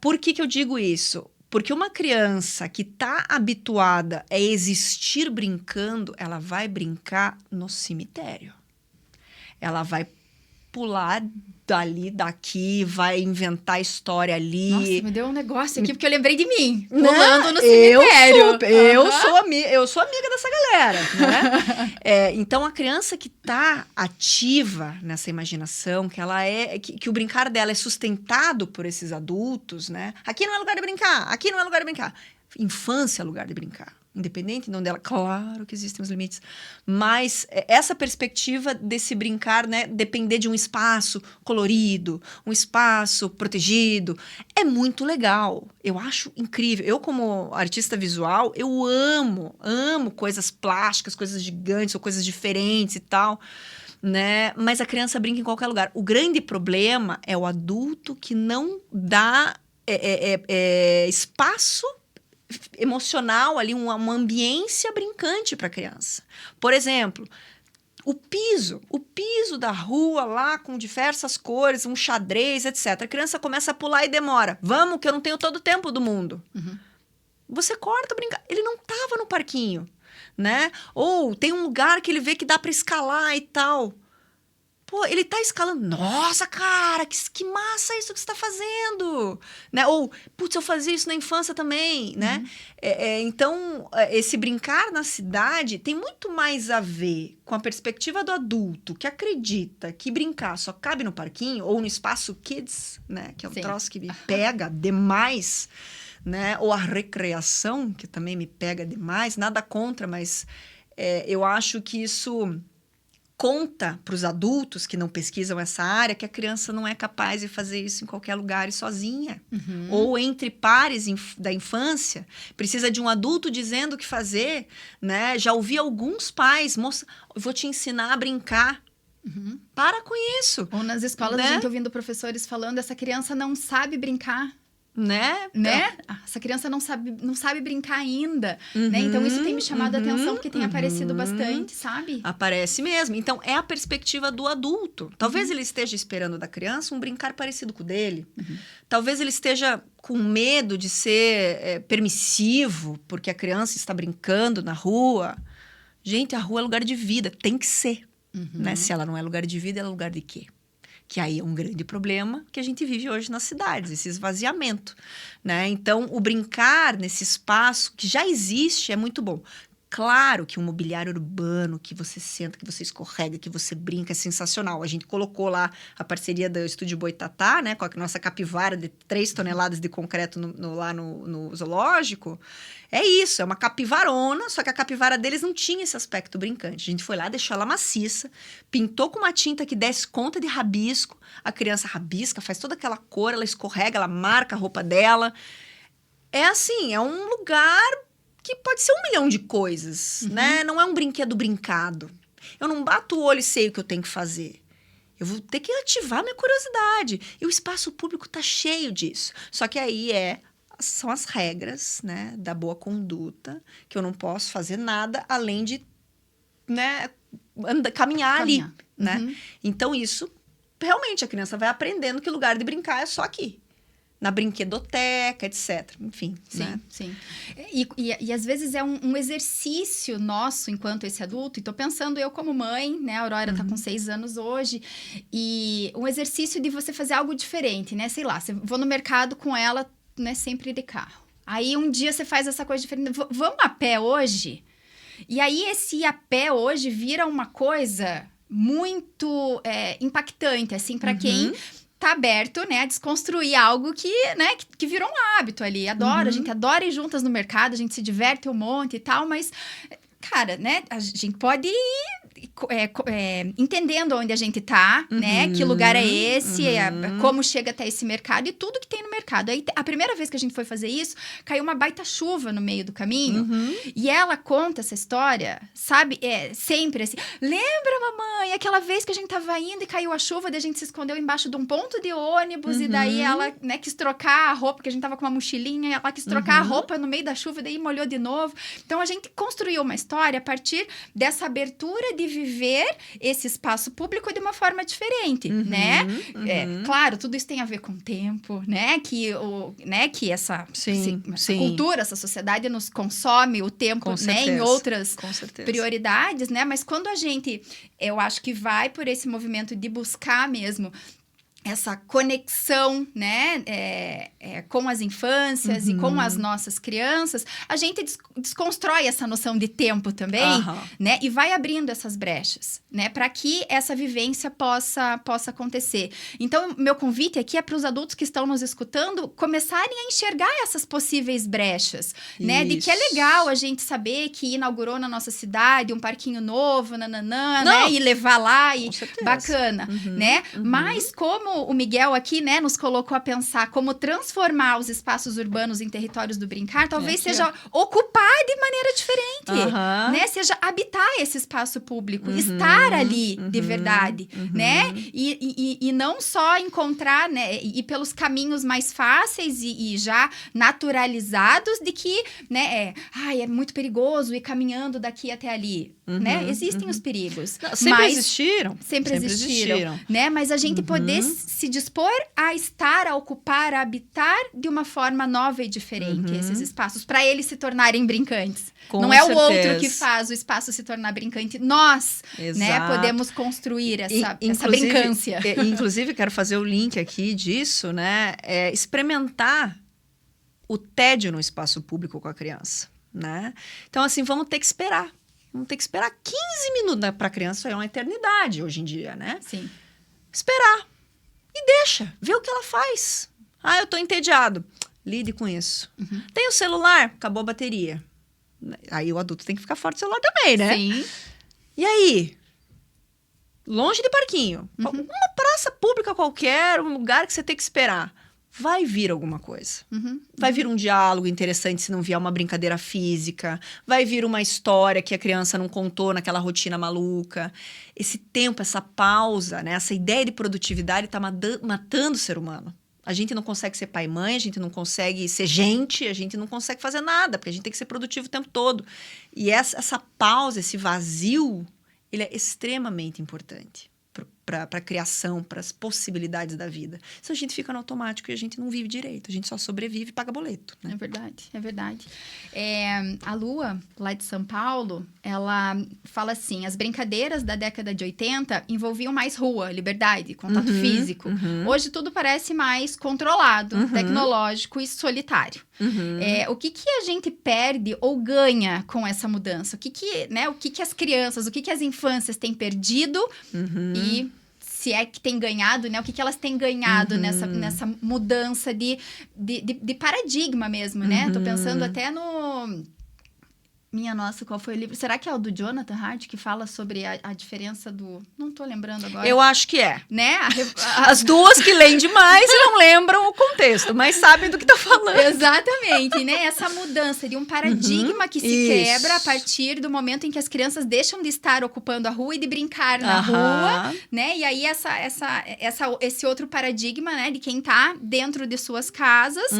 Por que eu digo isso? Porque uma criança que está habituada a existir brincando, ela vai brincar no cemitério. Ela vai pular dali, daqui, vai inventar história ali. Nossa, me deu um negócio aqui, porque eu lembrei de mim, pulando no cemitério. Eu sou amiga dessa galera, né? Então, a criança que tá ativa nessa imaginação, que o brincar dela é sustentado por esses adultos, né? Aqui não é lugar de brincar, aqui não é lugar de brincar. Infância é lugar de brincar. Independente de onde ela... Claro que existem os limites. Mas essa perspectiva desse brincar, né? Depender de um espaço colorido, um espaço protegido, é muito legal. Eu acho incrível. Eu, como artista visual, eu amo coisas plásticas, coisas gigantes ou coisas diferentes e tal, né? Mas a criança brinca em qualquer lugar. O grande problema é o adulto que não dá espaço emocional ali, uma ambiência brincante para a criança. Por exemplo, o piso da rua lá com diversas cores, um xadrez, etc. A criança começa a pular e demora. Vamos, que eu não tenho todo o tempo do mundo. Você corta brincar. Ele não estava no parquinho, né? Ou tem um lugar que ele vê que dá para escalar e tal. Pô, ele tá escalando. Nossa, cara, que massa isso que você tá fazendo. Né? Ou, putz, eu fazia isso na infância também, né? Então, esse brincar na cidade tem muito mais a ver com a perspectiva do adulto que acredita que brincar só cabe no parquinho ou no espaço kids, né? Que é um troço que me pega demais, né? Ou a recreação, que também me pega demais. Nada contra, mas eu acho que isso... conta para os adultos que não pesquisam essa área que a criança não é capaz de fazer isso em qualquer lugar e sozinha. Ou entre pares da infância, precisa de um adulto dizendo o que fazer, né? Já ouvi alguns pais, moça, eu vou te ensinar a brincar. Para com isso. Ou nas escolas, né? a gente ouvindo professores falando, essa criança não sabe brincar. Né? Essa criança não sabe brincar ainda, né? Então, isso tem me chamado a atenção, porque tem aparecido bastante, sabe? Aparece mesmo. Então, é a perspectiva do adulto. Talvez ele esteja esperando da criança um brincar parecido com o dele. Talvez ele esteja com medo de ser permissivo, porque a criança está brincando na rua. Gente, a rua é lugar de vida. Tem que ser. Né? Se ela não é lugar de vida, ela é lugar de quê? Que aí é um grande problema que a gente vive hoje nas cidades, esse esvaziamento, né? Então, o brincar nesse espaço que já existe é muito bom. Claro que um mobiliário urbano, que você senta, que você escorrega, que você brinca, é sensacional. A gente colocou lá a parceria do Estúdio Boitatá, né? Com a nossa capivara de 3 toneladas de concreto lá no zoológico. É isso, é uma capivarona, só que a capivara deles não tinha esse aspecto brincante. A gente foi lá, deixou ela maciça, pintou com uma tinta que desse conta de rabisco. A criança rabisca, faz toda aquela cor, ela escorrega, ela marca a roupa dela. É assim, é um lugar... que pode ser 1 milhão de coisas, né? Não é um brinquedo brincado. Eu não bato o olho e sei o que eu tenho que fazer. Eu vou ter que ativar minha curiosidade. E o espaço público tá cheio disso. Só que aí são as regras, né, da boa conduta, que eu não posso fazer nada além de, né, caminhar ali, né? Então, isso, realmente, a criança vai aprendendo que lugar de brincar é só aqui. Na brinquedoteca, etc. Enfim, sim, né? Sim. E às vezes é um exercício nosso enquanto esse adulto. E tô pensando eu como mãe, né? A Aurora tá com 6 anos hoje. E um exercício de você fazer algo diferente, né? Sei lá, vou no mercado com ela, né? Sempre de carro. Aí um dia você faz essa coisa diferente. Vamos a pé hoje? E aí esse ir a pé hoje vira uma coisa muito impactante, assim, para quem tá aberto, né, a desconstruir algo que, né, que virou um hábito ali. A gente adora ir juntas no mercado, a gente se diverte um monte e tal, mas, cara, né, a gente pode ir entendendo onde a gente tá, né? Que lugar é esse, como chega até esse mercado e tudo que tem no mercado. Aí, a primeira vez que a gente foi fazer isso, caiu uma baita chuva no meio do caminho. E ela conta essa história, sabe? Sempre assim, lembra, mamãe, aquela vez que a gente tava indo e caiu a chuva, daí a gente se escondeu embaixo de um ponto de ônibus e daí ela, né, quis trocar a roupa, porque a gente tava com uma mochilinha, e ela quis trocar a roupa no meio da chuva, daí molhou de novo. Então, a gente construiu uma história a partir dessa abertura de viver esse espaço público de uma forma diferente, né? Claro, tudo isso tem a ver com o tempo, né? Que essa cultura, essa sociedade nos consome o tempo, né? Em outras prioridades, né? Mas quando a gente, eu acho que vai por esse movimento de buscar mesmo essa conexão, né, com as infâncias e com as nossas crianças, a gente desconstrói essa noção de tempo também, né, e vai abrindo essas brechas, né, para que essa vivência possa acontecer. Então, meu convite aqui é para os adultos que estão nos escutando começarem a enxergar essas possíveis brechas, né, de que é legal a gente saber que inaugurou na nossa cidade um parquinho novo, né, e levar lá e bacana, né, mas como o Miguel aqui, né, nos colocou a pensar como transformar os espaços urbanos em territórios do brincar, talvez seja ocupar de maneira diferente, né? Seja habitar esse espaço público, estar ali de verdade, né? E não só encontrar, né, ir pelos caminhos mais fáceis e já naturalizados de que, né, é muito perigoso ir caminhando daqui até ali, né? Existem os perigos. Não, sempre existiram. Sempre existiram, né? Mas a gente poder se dispor a estar, a ocupar, a habitar de uma forma nova e diferente esses espaços, para eles se tornarem brincantes. Não é o outro que faz o espaço se tornar brincante. Nós, né, podemos construir essa brincância. Inclusive, quero fazer o link aqui disso, né? Experimentar o tédio no espaço público com a criança, né? Então, assim, vamos ter que esperar. Vamos ter que esperar 15 minutos. Para a criança, isso é uma eternidade hoje em dia, né? Sim. Esperar. E deixa. Vê o que ela faz. Eu tô entediado. Lide com isso. Tem o celular? Acabou a bateria. Aí o adulto tem que ficar fora do celular também, né? Sim. E aí? Longe de parquinho. Uma praça pública qualquer, um lugar que você tem que esperar. Vai vir alguma coisa. Vai vir um diálogo interessante se não vier uma brincadeira física. Vai vir uma história que a criança não contou naquela rotina maluca. Esse tempo, essa pausa, né? Essa ideia de produtividade está matando o ser humano. A gente não consegue ser pai e mãe, a gente não consegue ser gente, a gente não consegue fazer nada, porque a gente tem que ser produtivo o tempo todo. E essa pausa, esse vazio, ele é extremamente importante para a criação, para as possibilidades da vida. Se a gente fica no automático e a gente não vive direito, a gente só sobrevive e paga boleto, né? É verdade, é verdade. A Lua, lá de São Paulo, ela fala assim, as brincadeiras da década de 80 envolviam mais rua, liberdade, contato físico. Hoje tudo parece mais controlado, tecnológico e solitário. O que a gente perde ou ganha com essa mudança? O que as crianças, o que as infâncias têm perdido e se é que tem ganhado, né? O que elas têm ganhado nessa mudança de paradigma mesmo, né? Tô pensando até no... Minha nossa, qual foi o livro? Será que é o do Jonathan Hart, que fala sobre a diferença do... Não tô lembrando agora. Eu acho que é. Né? As duas que leem demais e não lembram o contexto, mas sabem do que tá falando. Exatamente, né? Essa mudança de um paradigma que se quebra a partir do momento em que as crianças deixam de estar ocupando a rua e de brincar na rua, né? E aí esse outro paradigma, né? De quem tá dentro de suas casas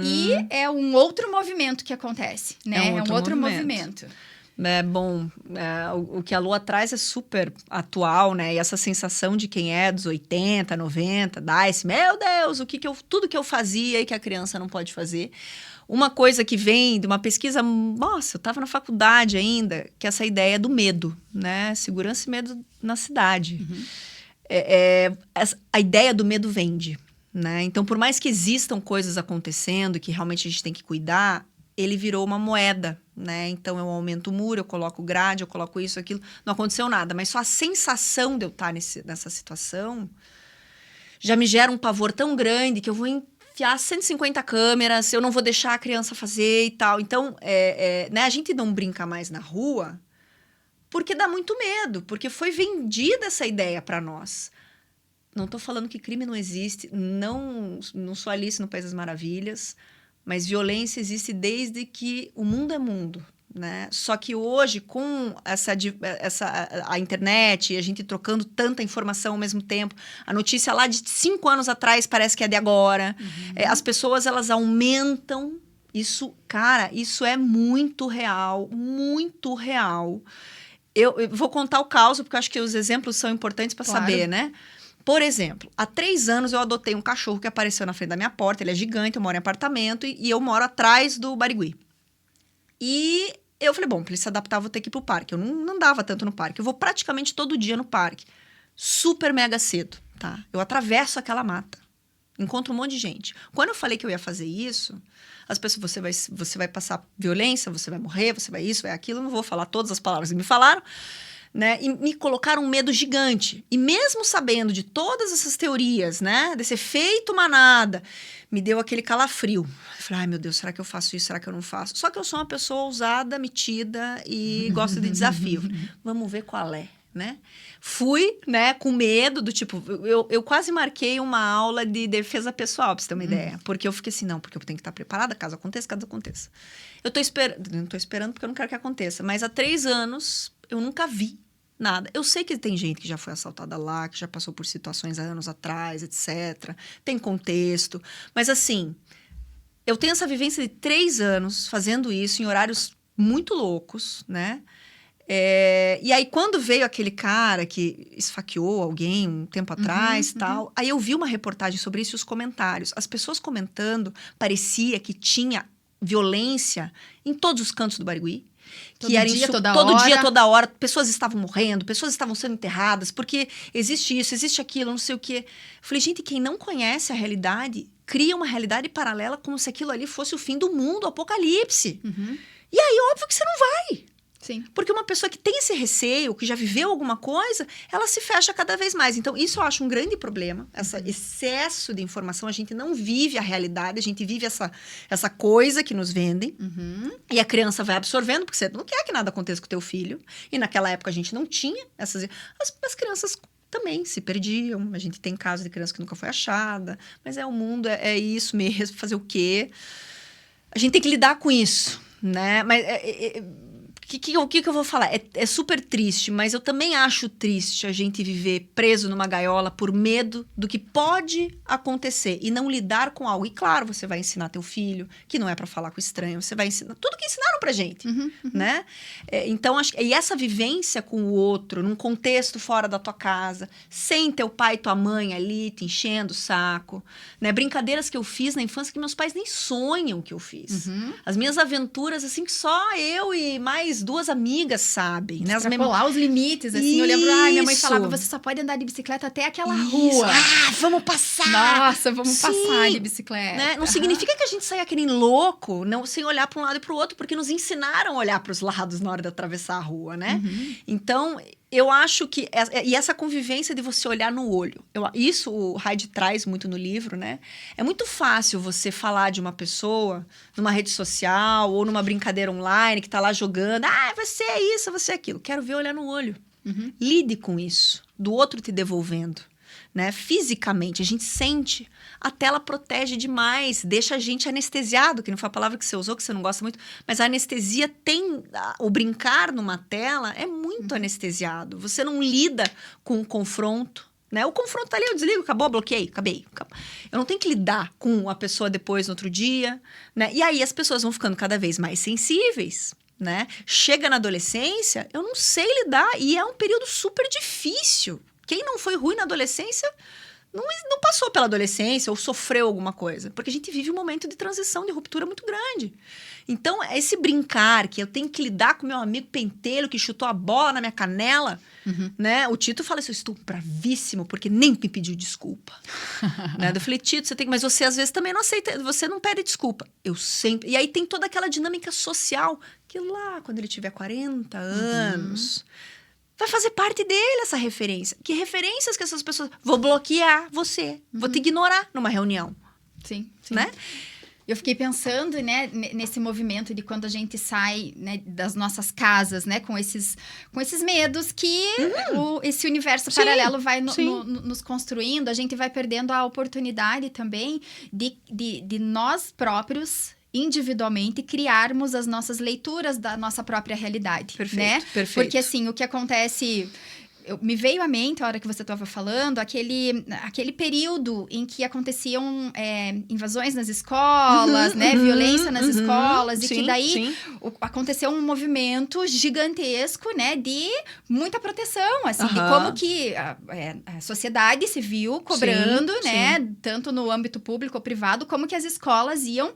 e é um outro movimento que acontece, né? É um outro movimento. O que a Lua traz é super atual, né? E essa sensação de quem é dos 80, 90, dá esse, meu Deus, tudo que eu fazia e que a criança não pode fazer. Uma coisa que vem de uma pesquisa, nossa, eu estava na faculdade ainda, que é essa ideia do medo, né? Segurança e medo na cidade. A ideia do medo vende, né? Então, por mais que existam coisas acontecendo que realmente a gente tem que cuidar, ele virou uma moeda, né? Então, eu aumento o muro, eu coloco grade, eu coloco isso, aquilo. Não aconteceu nada, mas só a sensação de eu estar nessa situação já me gera um pavor tão grande que eu vou enfiar 150 câmeras, eu não vou deixar a criança fazer e tal. Então, né, a gente não brinca mais na rua porque dá muito medo, porque foi vendida essa ideia para nós. Não estou falando que crime não existe, não sou Alice no País das Maravilhas, mas violência existe desde que o mundo é mundo, né? Só que hoje, com a internet, a gente trocando tanta informação ao mesmo tempo, a notícia lá de 5 anos atrás parece que é de agora, as pessoas, elas aumentam isso. Cara, isso é muito real, muito real. Eu vou contar o caso, porque eu acho que os exemplos são importantes para saber, né? Por exemplo, há 3 anos eu adotei um cachorro que apareceu na frente da minha porta. Ele é gigante, eu moro em apartamento e eu moro atrás do Barigui. E eu falei, bom, para ele se adaptar, eu vou ter que ir pro parque. Eu não andava tanto no parque. Eu vou praticamente todo dia no parque. Super mega cedo, tá? Eu atravesso aquela mata. Encontro um monte de gente. Quando eu falei que eu ia fazer isso, as pessoas, você vai passar violência, você vai morrer, você vai isso, vai aquilo. Eu não vou falar todas as palavras que me falaram. Né? E me colocaram um medo gigante. E mesmo sabendo de todas essas teorias, né? Desse efeito manada, me deu aquele calafrio. Eu falei, ai meu Deus, será que eu faço isso? Será que eu não faço? Só que eu sou uma pessoa ousada, metida e gosto de desafio. Vamos ver qual é, né? Fui, né, com medo do tipo... Eu quase marquei uma aula de defesa pessoal, pra você ter uma ideia. Porque eu fiquei assim, não, porque eu tenho que estar preparada caso aconteça, caso aconteça. Eu tô esperando... Não tô esperando porque eu não quero que aconteça. Mas há 3 anos, eu nunca vi nada. Eu sei que tem gente que já foi assaltada lá, que já passou por situações há anos atrás, etc. Tem contexto. Mas, assim, eu tenho essa vivência de 3 anos fazendo isso em horários muito loucos, né? E aí, quando veio aquele cara que esfaqueou alguém um tempo atrás, tal, aí eu vi uma reportagem sobre isso e os comentários. As pessoas comentando, parecia que tinha violência em todos os cantos do Barigui. Todo dia, toda hora, pessoas estavam morrendo, pessoas estavam sendo enterradas, porque existe isso, existe aquilo, não sei o quê. Eu falei, gente, quem não conhece a realidade, cria uma realidade paralela como se aquilo ali fosse o fim do mundo, o apocalipse. E aí, óbvio que você não vai. Sim. Porque uma pessoa que tem esse receio, que já viveu alguma coisa, ela se fecha cada vez mais. Então, isso eu acho um grande problema. Esse excesso de informação, a gente não vive a realidade, a gente vive essa coisa que nos vendem. E a criança vai absorvendo, porque você não quer que nada aconteça com o teu filho. E naquela época a gente não tinha essas... As crianças também se perdiam. A gente tem casos de criança que nunca foi achada. Mas o mundo, é isso mesmo, fazer o quê? A gente tem que lidar com isso, né? Mas... O que eu vou falar? É super triste, mas eu também acho triste a gente viver preso numa gaiola por medo do que pode acontecer e não lidar com algo. E claro, você vai ensinar teu filho que não é para falar com estranho, você vai ensinar tudo que ensinaram pra gente, né? Então, e essa vivência com o outro, num contexto fora da tua casa, sem teu pai e tua mãe ali te enchendo o saco, né? Brincadeiras que eu fiz na infância que meus pais nem sonham que eu fiz. As minhas aventuras, assim, que só eu e mais 2 amigas sabem, né? Extrapolar os limites, assim. Eu lembro, minha mãe falava, você só pode andar de bicicleta até aquela rua. Vamos passar! Nossa, vamos passar de bicicleta. Né? Não significa que a gente saia que nem louco, não, sem olhar para um lado e para o outro, porque nos ensinaram a olhar para os lados na hora de atravessar a rua, né? Então, eu acho que... E essa convivência de você olhar no olho. Isso o Hyde traz muito no livro, né? É muito fácil você falar de uma pessoa numa rede social ou numa brincadeira online que tá lá jogando. Você é isso, você é aquilo. Quero ver olhar no olho. Lide com isso. Do outro te devolvendo. Né? Fisicamente, a gente sente. A tela protege demais, deixa a gente anestesiado, que não foi a palavra que você usou, que você não gosta muito, mas a anestesia tem... O brincar numa tela é muito anestesiado. Você não lida com o confronto, né? O confronto tá ali, eu desligo, acabou, bloqueei, acabei. Eu não tenho que lidar com a pessoa depois, no outro dia, né? E aí as pessoas vão ficando cada vez mais sensíveis, né? Chega na adolescência, eu não sei lidar, e é um período super difícil. Quem não foi ruim na adolescência não passou passou pela adolescência ou sofreu alguma coisa. Porque a gente vive um momento de transição, de ruptura muito grande. Então, esse brincar, que eu tenho que lidar com meu amigo pentelho que chutou a bola na minha canela, né? O Tito fala assim, eu estou bravíssimo, porque nem me pediu desculpa. Né? Eu falei, Tito, você tem... Mas você às vezes também não aceita, você não pede desculpa. Eu sempre... E aí tem toda aquela dinâmica social, que lá, quando ele tiver 40 anos... Vai fazer parte dele essa referência. Que referências que essas pessoas... Vou bloquear você. Vou te ignorar numa reunião. Sim. Né? Eu fiquei pensando, né, nesse movimento de quando a gente sai, né, das nossas casas, né, com esses medos que esse universo paralelo vai nos construindo. A gente vai perdendo a oportunidade também de nós próprios individualmente criarmos as nossas leituras da nossa própria realidade, né? Perfeito. Porque assim, o que acontece... me veio à mente, a hora que você estava falando, aquele período em que aconteciam invasões nas escolas, né? Violência nas escolas. E que daí aconteceu um movimento gigantesco, né? De muita proteção, assim. De como que a sociedade se viu cobrando, né? Tanto no âmbito público ou privado, como que as escolas iam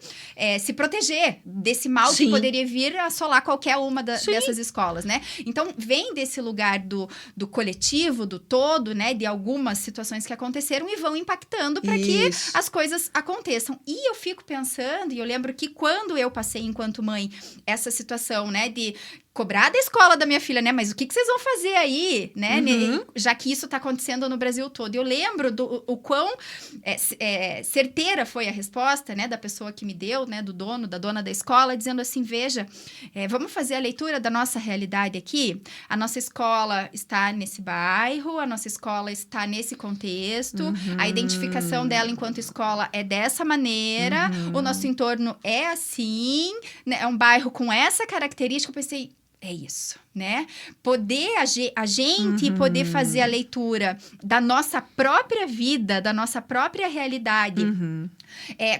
se proteger desse mal que poderia vir a assolar qualquer uma dessas escolas, né? Então, vem desse lugar do coletivo, do todo, né, de algumas situações que aconteceram e vão impactando para que as coisas aconteçam. E eu fico pensando, e eu lembro que quando eu passei enquanto mãe essa situação, né, de cobrar da escola da minha filha, né? Mas o que vocês vão fazer aí, né? Já que isso tá acontecendo no Brasil todo. Eu lembro o quão certeira foi a resposta, né? Da pessoa que me deu, né? Da dona da escola, dizendo assim, veja, vamos fazer a leitura da nossa realidade aqui. A nossa escola está nesse bairro, a nossa escola está nesse contexto, a identificação dela enquanto escola é dessa maneira, o nosso entorno é assim, né? É um bairro com essa característica. Eu pensei, é isso, né? Poder a gente poder fazer a leitura da nossa própria vida, da nossa própria realidade,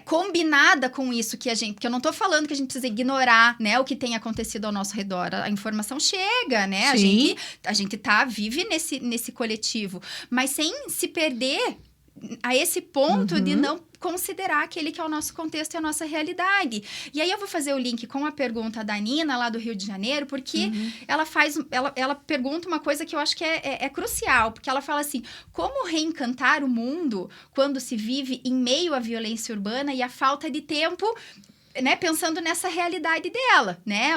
combinada com isso que a gente... Porque eu não tô falando que a gente precisa ignorar, né, o que tem acontecido ao nosso redor. A informação chega, né? A gente vive nesse coletivo, mas sem se perder a esse ponto de não considerar aquele que é o nosso contexto e a nossa realidade. E aí eu vou fazer o link com a pergunta da Nina, lá do Rio de Janeiro, porque ela pergunta uma coisa que eu acho que é crucial, porque ela fala assim, como reencantar o mundo quando se vive em meio à violência urbana e à falta de tempo, né, pensando nessa realidade dela, né?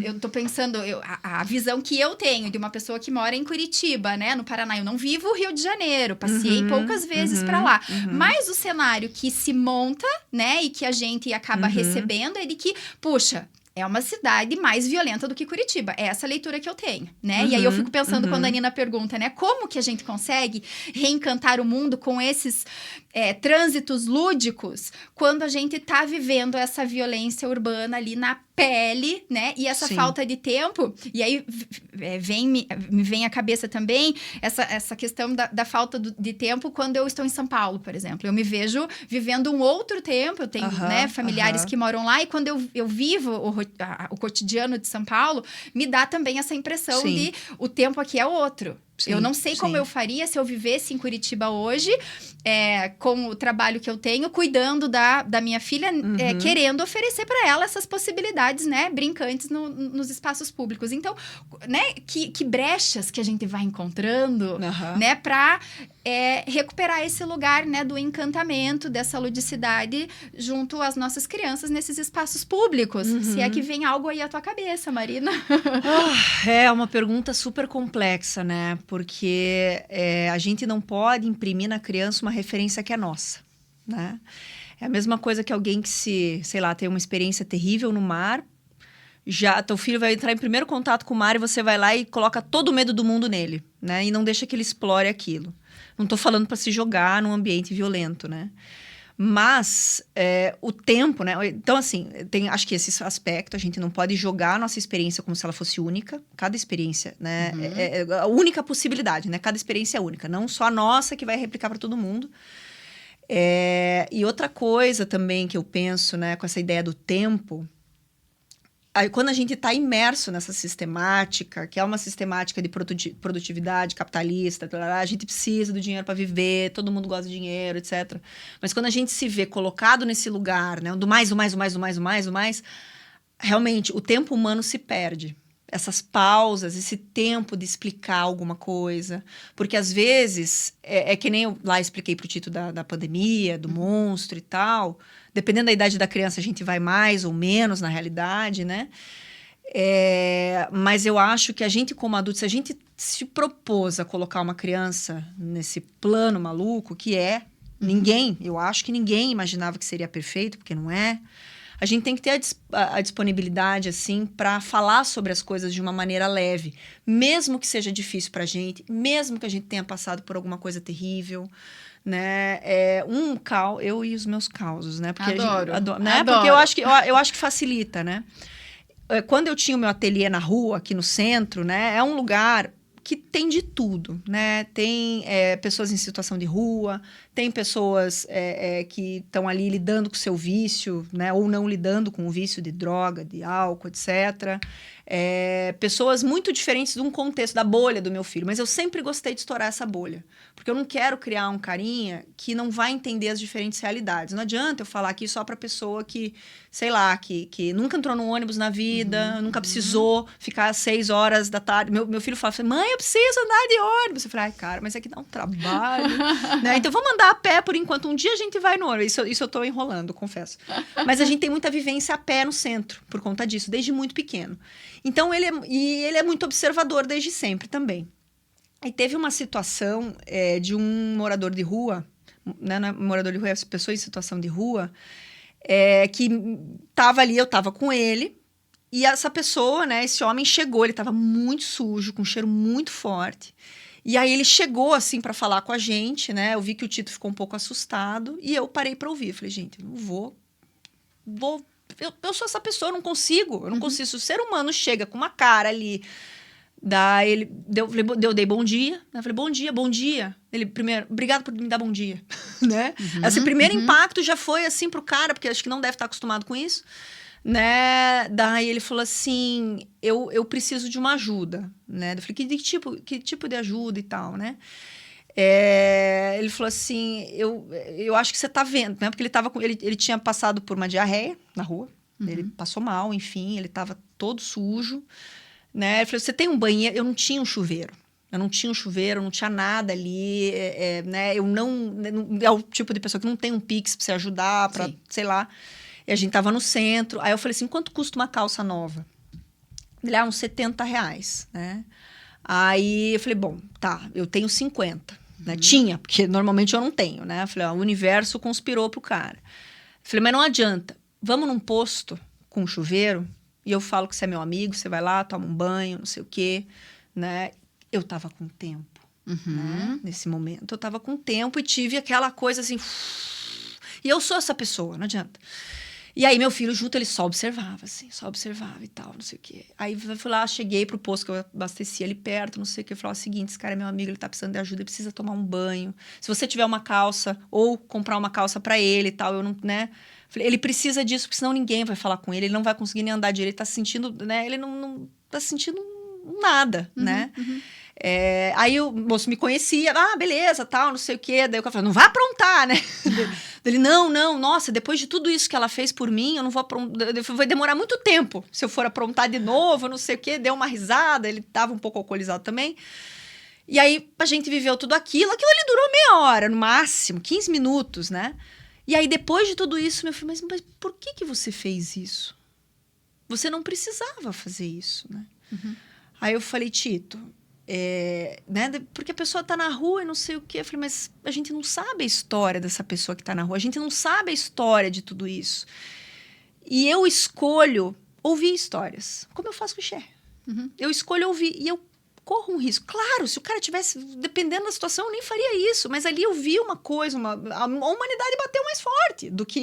Eu tô pensando, a visão que eu tenho de uma pessoa que mora em Curitiba, né, no Paraná. Eu não vivo o Rio de Janeiro, passei poucas vezes para lá. Mas o cenário que se monta, né, e que a gente acaba recebendo é de que, puxa, é uma cidade mais violenta do que Curitiba. É essa leitura que eu tenho, né? E aí eu fico pensando quando a Nina pergunta, né? Como que a gente consegue reencantar o mundo com esses trânsitos lúdicos quando a gente tá vivendo essa violência urbana ali na pele, né? E essa falta de tempo. E aí me vem à cabeça também essa questão da falta de tempo quando eu estou em São Paulo, por exemplo. Eu me vejo vivendo um outro tempo. Eu tenho familiares que moram lá. E quando eu vivo o cotidiano de São Paulo, me dá também essa impressão de o tempo aqui é outro. Eu não sei como eu faria se eu vivesse em Curitiba hoje, com o trabalho que eu tenho, cuidando da minha filha, querendo oferecer para ela essas possibilidades, né, brincantes nos espaços públicos. Então, né, que brechas que a gente vai encontrando, né, para recuperar esse lugar, né, do encantamento, dessa ludicidade junto às nossas crianças nesses espaços públicos. Se é que vem algo aí à tua cabeça, Marina. É uma pergunta super complexa, né? Porque a gente não pode imprimir na criança uma referência que é nossa, né? É a mesma coisa que alguém que sei lá, tem uma experiência terrível no mar, já teu filho vai entrar em primeiro contato com o mar e você vai lá e coloca todo o medo do mundo nele, né? E não deixa que ele explore aquilo. Não tô falando para se jogar num ambiente violento, né? Mas o tempo, né? Então, assim, acho que esse aspecto, a gente não pode jogar a nossa experiência como se ela fosse única. Cada experiência, né? É a única possibilidade, né? Cada experiência é única. Não só a nossa que vai replicar para todo mundo. E outra coisa também que eu penso, né? Com essa ideia do tempo, Aí, quando a gente está imerso nessa sistemática, que é uma sistemática de produtividade capitalista, a gente precisa do dinheiro para viver, todo mundo gosta de dinheiro, etc. Mas quando a gente se vê colocado nesse lugar, né, do mais, realmente o tempo humano se perde. Essas pausas, esse tempo de explicar alguma coisa. Porque, às vezes, é que nem eu lá expliquei para o Tito da pandemia, do monstro e tal. Dependendo da idade da criança, a gente vai mais ou menos na realidade, né? Mas eu acho que a gente, como adulto, se a gente se propôs a colocar uma criança nesse plano maluco, que eu acho que ninguém imaginava que seria perfeito, porque não é. A gente tem que ter a disponibilidade, assim, para falar sobre as coisas de uma maneira leve. Mesmo que seja difícil pra gente, mesmo que a gente tenha passado por alguma coisa terrível, né? Eu e os meus causos, né? Porque Adoro. Né? Adoro. Porque eu acho que facilita, né? Quando eu tinha o meu ateliê na rua, aqui no centro, né? É um lugar que tem de tudo, né? Tem pessoas em situação de rua, tem pessoas que estão ali lidando com o seu vício, né? Ou não lidando com o vício de droga, de álcool, etc. Pessoas muito diferentes de um contexto, da bolha do meu filho. Mas eu sempre gostei de estourar essa bolha. Porque eu não quero criar um carinha que não vai entender as diferentes realidades. Não adianta eu falar aqui só para pessoa que, sei lá, que nunca entrou num ônibus na vida, nunca precisou ficar às 6 horas da tarde. Meu filho fala, mãe, eu preciso andar de ônibus. Eu falei, ai, cara, mas é que dá um trabalho. Né? Então, vamos andar a pé por enquanto. Um dia a gente vai no ônibus. Isso eu tô enrolando, confesso. Mas a gente tem muita vivência a pé no centro, por conta disso, desde muito pequeno. Então, ele é muito observador desde sempre também. E teve uma situação de um morador de rua, né? Não é morador de rua, é pessoa em situação de rua, que estava ali, eu estava com ele, e essa pessoa, né, esse homem chegou, ele estava muito sujo, com um cheiro muito forte. E aí ele chegou, assim, para falar com a gente, né? Eu vi que o Tito ficou um pouco assustado, e eu parei para ouvir. Eu falei, gente, eu não vou... Eu sou essa pessoa, eu não consigo. Se o ser humano chega com uma cara ali... Daí ele eu dei bom dia, né? Eu falei, bom dia. Ele, primeiro, obrigado por me dar bom dia, né? Esse primeiro impacto já foi assim pro cara, porque acho que não deve estar acostumado com isso, né? Daí ele falou assim, eu preciso de uma ajuda, né? Eu falei, que tipo de ajuda e tal, né? Ele falou assim, eu acho que você tá vendo, né? Porque ele tinha passado por uma diarreia na rua, ele passou mal, enfim, ele tava todo sujo, né? Ele falou, você tem um banheiro? Eu não tinha um chuveiro, não tinha nada ali, né? Eu não é o tipo de pessoa que não tem um Pix pra você ajudar, pra, sei lá. E a gente tava no centro. Aí eu falei assim, quanto custa uma calça nova? Ele, uns R$70, né? Aí eu falei, bom, tá, eu tenho 50, né? Tinha, porque normalmente eu não tenho, né? Eu falei, o universo conspirou pro cara. Eu falei, mas não adianta, vamos num posto com chuveiro, e eu falo que você é meu amigo, você vai lá, toma um banho, não sei o quê, né? Eu tava com tempo, né? Nesse momento. Eu tava com tempo e tive aquela coisa assim... E eu sou essa pessoa, não adianta. E aí, meu filho, junto, ele só observava e tal, não sei o quê. Aí, eu fui lá, cheguei pro posto que eu abasteci ali perto, não sei o quê. Eu falei, o seguinte, esse cara é meu amigo, ele tá precisando de ajuda, ele precisa tomar um banho. Se você tiver uma calça, ou comprar uma calça pra ele e tal, eu não, né... Ele precisa disso, porque senão ninguém vai falar com ele, ele não vai conseguir nem andar direito, ele tá sentindo, né? Ele não tá sentindo nada, né? Aí o moço me conhecia, beleza, tal, não sei o quê. Daí eu falei, não vai aprontar, né? Ele, não, nossa, depois de tudo isso que ela fez por mim, eu não vou aprontar, vai demorar muito tempo se eu for aprontar de novo, não sei o quê. Deu uma risada, ele tava um pouco alcoolizado também. E aí a gente viveu tudo aquilo ali durou meia hora, no máximo, 15 minutos, né? E aí, depois de tudo isso, meu filho, mas por que você fez isso? Você não precisava fazer isso, né? Aí eu falei, Tito, né? Porque a pessoa tá na rua e não sei o quê. Eu falei, mas a gente não sabe a história dessa pessoa que tá na rua. A gente não sabe a história de tudo isso. E eu escolho ouvir histórias, como eu faço com o Xé. Eu escolho ouvir e eu corro um risco. Claro, se o cara tivesse, dependendo da situação, eu nem faria isso. Mas ali eu vi uma coisa, a humanidade bateu mais forte do que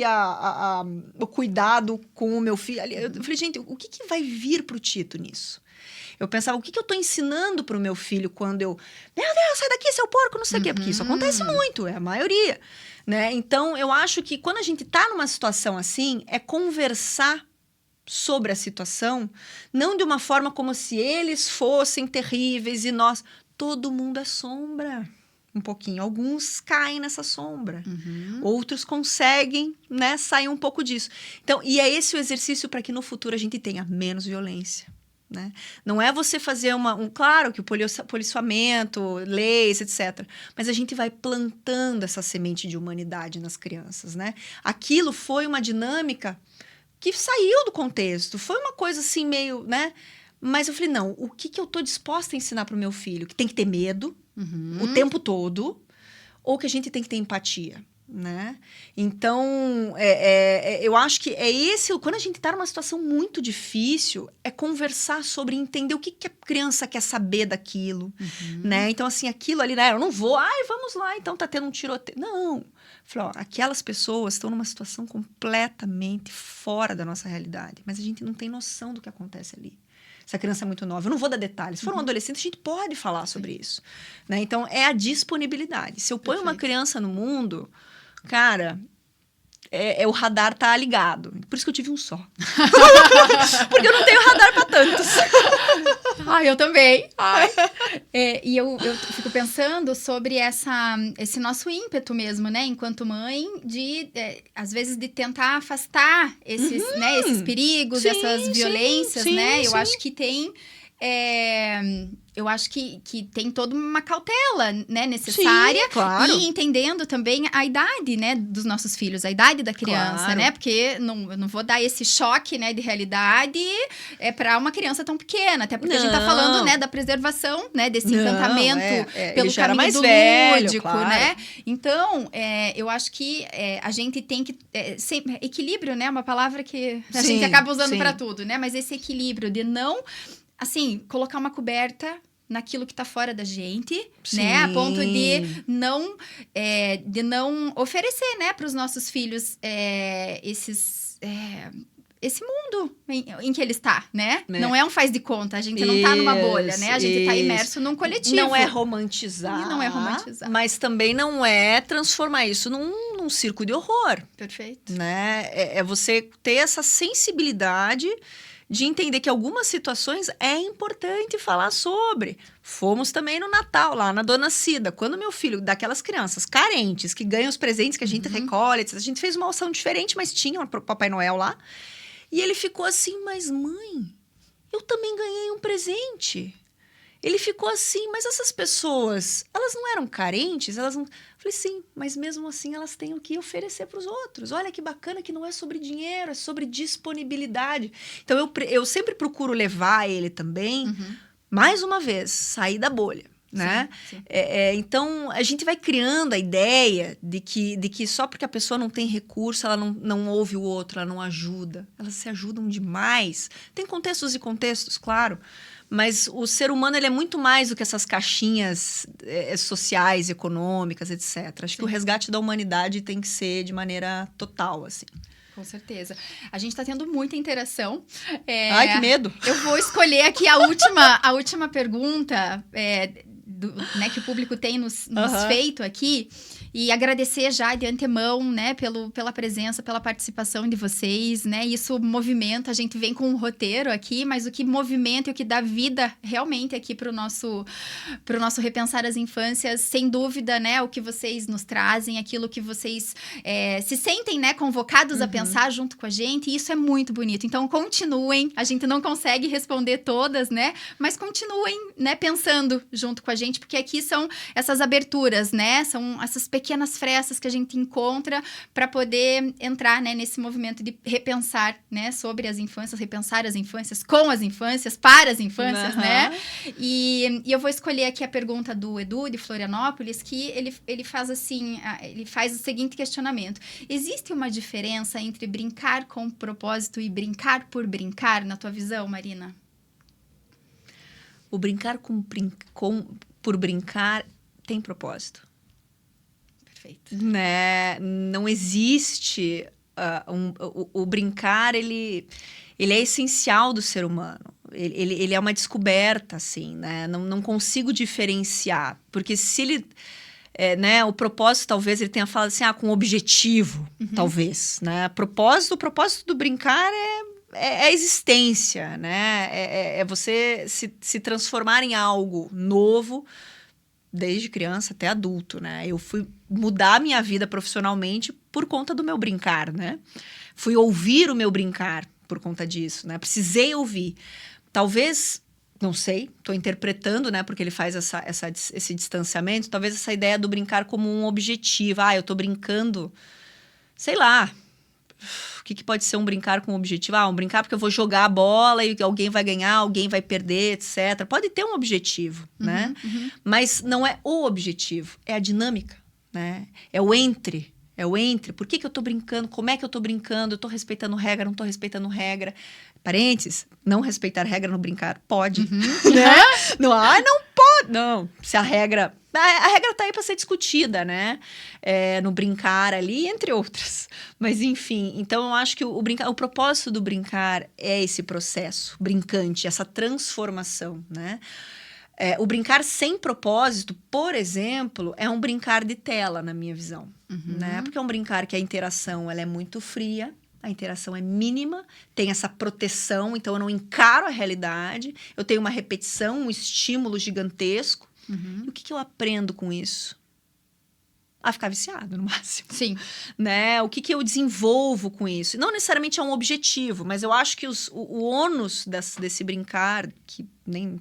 o cuidado com o meu filho. Eu falei, gente, o que vai vir pro Tito nisso? Eu pensava, o que eu tô ensinando pro meu filho quando eu... Meu Deus, sai daqui, seu porco, não sei o quê. Porque isso acontece muito, é a maioria. Né? Então, eu acho que quando a gente tá numa situação assim, é conversar sobre a situação, não de uma forma como se eles fossem terríveis e nós... Todo mundo é sombra, um pouquinho. Alguns caem nessa sombra. Outros conseguem, né, sair um pouco disso. Então, e é esse o exercício para que no futuro a gente tenha menos violência. Né? Não é você fazer claro que o policiamento, leis, etc. Mas a gente vai plantando essa semente de humanidade nas crianças, né? Aquilo foi uma dinâmica que saiu do contexto. Foi uma coisa assim meio, né? Mas eu falei, não, o que eu tô disposta a ensinar pro meu filho? Que tem que ter medo o tempo todo, ou que a gente tem que ter empatia, né? Então, eu acho que é esse... Quando a gente tá numa situação muito difícil, é conversar sobre, entender o que a criança quer saber daquilo, né? Então, assim, aquilo ali, né? Eu não vou, vamos lá, então tá tendo um tiroteio. Não. Falei, aquelas pessoas estão numa situação completamente fora da nossa realidade, mas a gente não tem noção do que acontece ali. Se a criança é muito nova, eu não vou dar detalhes. Se for um adolescente, a gente pode falar sobre isso. Né? Então, é a disponibilidade. Se eu ponho uma criança no mundo, cara, o radar tá ligado. Por isso que eu tive um só. Porque eu não tenho radar para tantos. Eu também. E eu fico pensando sobre esse nosso ímpeto mesmo, né? Enquanto mãe, às vezes, de tentar afastar esses, né, esses perigos, essas violências, né? Eu acho que tem... eu acho que tem toda uma cautela, né, necessária. Sim, claro. E entendendo também a idade, né, dos nossos filhos, a idade da criança, claro. né? Porque eu não vou dar esse choque, né, de realidade para uma criança tão pequena. Até porque a gente tá falando, né, da preservação, né, desse encantamento pelo caminho mais do velho, lúdico, claro. né? Então, eu acho que a gente tem que... equilíbrio, né? Uma palavra que a gente acaba usando para tudo, né? Mas esse equilíbrio de não... Assim, colocar uma coberta naquilo que tá fora da gente, né? A ponto de não oferecer, né, para os nossos filhos esse mundo em que ele está, né? Não é um faz de conta, a gente não tá numa bolha, né? A gente tá imerso num coletivo. Não é romantizar. E não é romantizar. Mas também não é transformar isso num circo de horror. Perfeito. Né? É você ter essa sensibilidade de entender que algumas situações é importante falar sobre. Fomos também no Natal, lá na Dona Cida. Quando meu filho, daquelas crianças carentes, que ganham os presentes que a gente recolhe, etc. A gente fez uma ação diferente, mas tinha o Papai Noel lá. E ele ficou assim, mas mãe, eu também ganhei um presente. Ele ficou assim, mas essas pessoas, elas não eram carentes? Elas não... Falei, sim, mas mesmo assim elas têm o que oferecer para os outros. Olha que bacana que não é sobre dinheiro, é sobre disponibilidade. Então, eu sempre procuro levar ele também, mais uma vez, sair da bolha. Né? Sim. Então, a gente vai criando a ideia de que só porque a pessoa não tem recurso, ela não ouve o outro, ela não ajuda. Elas se ajudam demais. Tem contextos e contextos, claro. Mas o ser humano, ele é muito mais do que essas caixinhas sociais, econômicas, etc. Acho que o resgate da humanidade tem que ser de maneira total, assim. Com certeza. A gente tá tendo muita interação. Ai, que medo! Eu vou escolher aqui a última pergunta né, que o público tem nos feito aqui. E agradecer já de antemão, né, pela presença, pela participação de vocês, né? Isso movimenta, a gente vem com um roteiro aqui, mas o que movimenta e o que dá vida realmente aqui pro nosso Repensar as Infâncias, sem dúvida, né? O que vocês nos trazem, aquilo que vocês se sentem, né, convocados a pensar junto com a gente, e isso é muito bonito. Então, continuem, a gente não consegue responder todas, né? Mas continuem, né, pensando junto com a gente, porque aqui são essas aberturas, né? São essas pequenas frestas que a gente encontra para poder entrar, né, nesse movimento de repensar, né, sobre as infâncias, repensar as infâncias, com as infâncias, para as infâncias, né? E eu vou escolher aqui a pergunta do Edu, de Florianópolis, que ele faz assim, ele faz o seguinte questionamento. Existe uma diferença entre brincar com propósito e brincar por brincar, na tua visão, Marina? O brincar por brincar tem propósito. Perfeito. Né? Não existe... o brincar, ele é essencial do ser humano. Ele é uma descoberta, assim, né? Não consigo diferenciar. Porque se ele... né, o propósito, talvez, ele tenha falado assim, com objetivo, talvez. Né? O propósito do brincar é a existência, né? É você se transformar em algo novo, desde criança até adulto, né? Eu fui mudar minha vida profissionalmente por conta do meu brincar, né? Fui ouvir o meu brincar por conta disso, né? Precisei ouvir. Talvez, não sei, estou interpretando, né? Porque ele faz esse distanciamento. Talvez essa ideia do brincar como um objetivo. Eu estou brincando, sei lá. O que pode ser um brincar com um objetivo? Um brincar porque eu vou jogar a bola e alguém vai ganhar, alguém vai perder, etc. Pode ter um objetivo, né? Mas não é o objetivo, é a dinâmica, né? É o entre. Por que eu tô brincando? Como é que eu tô brincando? Eu tô respeitando regra, não tô respeitando regra? Parênteses, não respeitar regra no brincar pode, né? Não pode. Não, se a regra tá aí para ser discutida, né? No brincar ali, entre outras. Mas, enfim, então eu acho que o propósito do brincar é esse processo brincante, essa transformação, né? O brincar sem propósito, por exemplo, é um brincar de tela, na minha visão. Né? Porque é um brincar que a interação ela é muito fria, a interação é mínima, tem essa proteção, então eu não encaro a realidade, eu tenho uma repetição, um estímulo gigantesco. E o que eu aprendo com isso? A ficar viciado, no máximo. Sim. Né? O que eu desenvolvo com isso? Não necessariamente é um objetivo, mas eu acho que o ônus desse brincar, que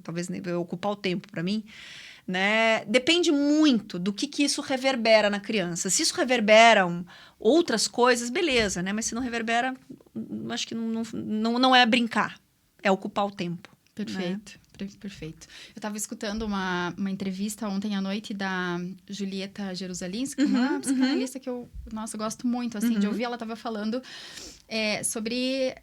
talvez nem vai ocupar o tempo para mim, né? Depende muito do que isso reverbera na criança. Se isso reverbera outras coisas, beleza, né? Mas se não reverbera, acho que não é brincar, é ocupar o tempo. Perfeito. Né? Perfeito. Eu estava escutando uma entrevista ontem à noite da Julieta Jerusalinski, uma psicanalista que eu gosto muito, assim, de ouvir. Ela estava falando sobre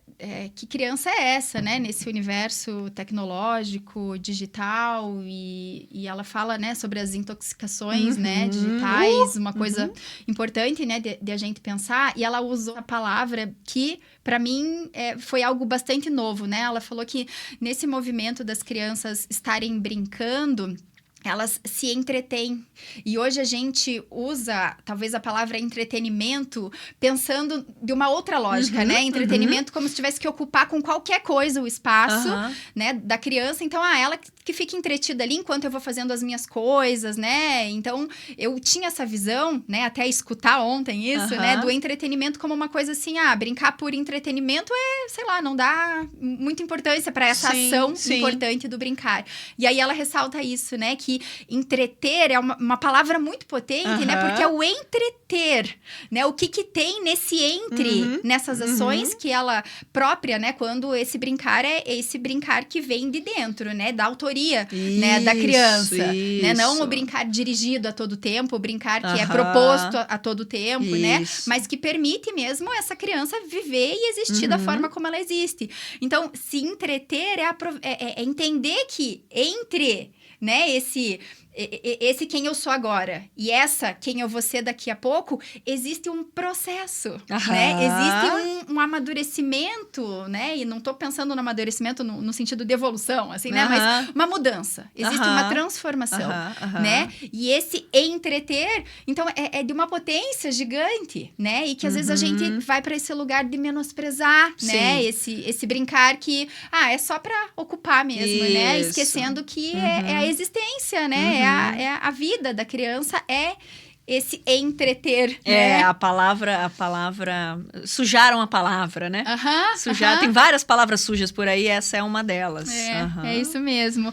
que criança é essa, né? Nesse universo tecnológico, digital, e ela fala, né, sobre as intoxicações, né, digitais, uma coisa importante, né, de a gente pensar. E ela usou a palavra que, para mim, foi algo bastante novo, né? Ela falou que nesse movimento das crianças estarem brincando, elas se entretêm. E hoje a gente usa, talvez, a palavra entretenimento pensando de uma outra lógica, né? Entretenimento como se tivesse que ocupar com qualquer coisa o espaço, né, da criança. Então, ela que fica entretida ali enquanto eu vou fazendo as minhas coisas, né? Então, eu tinha essa visão, né? Até escutar ontem isso, né? Do entretenimento como uma coisa assim, brincar por entretenimento sei lá, não dá muita importância para essa ação importante do brincar. E aí ela ressalta isso, né? Que entreter é uma palavra muito potente, né? Porque é o entreter, né? O que tem nesse nessas ações que ela própria, né? Quando esse brincar é esse brincar que vem de dentro, né? Da autoria, né? Da criança, né? Não o brincar dirigido a todo tempo, o brincar que é proposto a todo tempo, né? Mas que permite mesmo essa criança viver e existir da forma como ela existe. Então, se entreter é entender que entre, né, esse quem eu sou agora e essa quem eu vou ser daqui a pouco, existe um processo, né? Existe um amadurecimento, né? E não tô pensando no amadurecimento no sentido de evolução, assim, né? Mas uma mudança. Existe uma transformação, né? E esse entreter, então, é de uma potência gigante, né? E que às vezes a gente vai para esse lugar de menosprezar, né? Esse brincar que, é só para ocupar mesmo, né? Esquecendo que é a existência, né? É a vida da criança, esse entreter, né? A palavra... Sujaram a palavra, né? Tem várias palavras sujas por aí, essa é uma delas. É isso mesmo.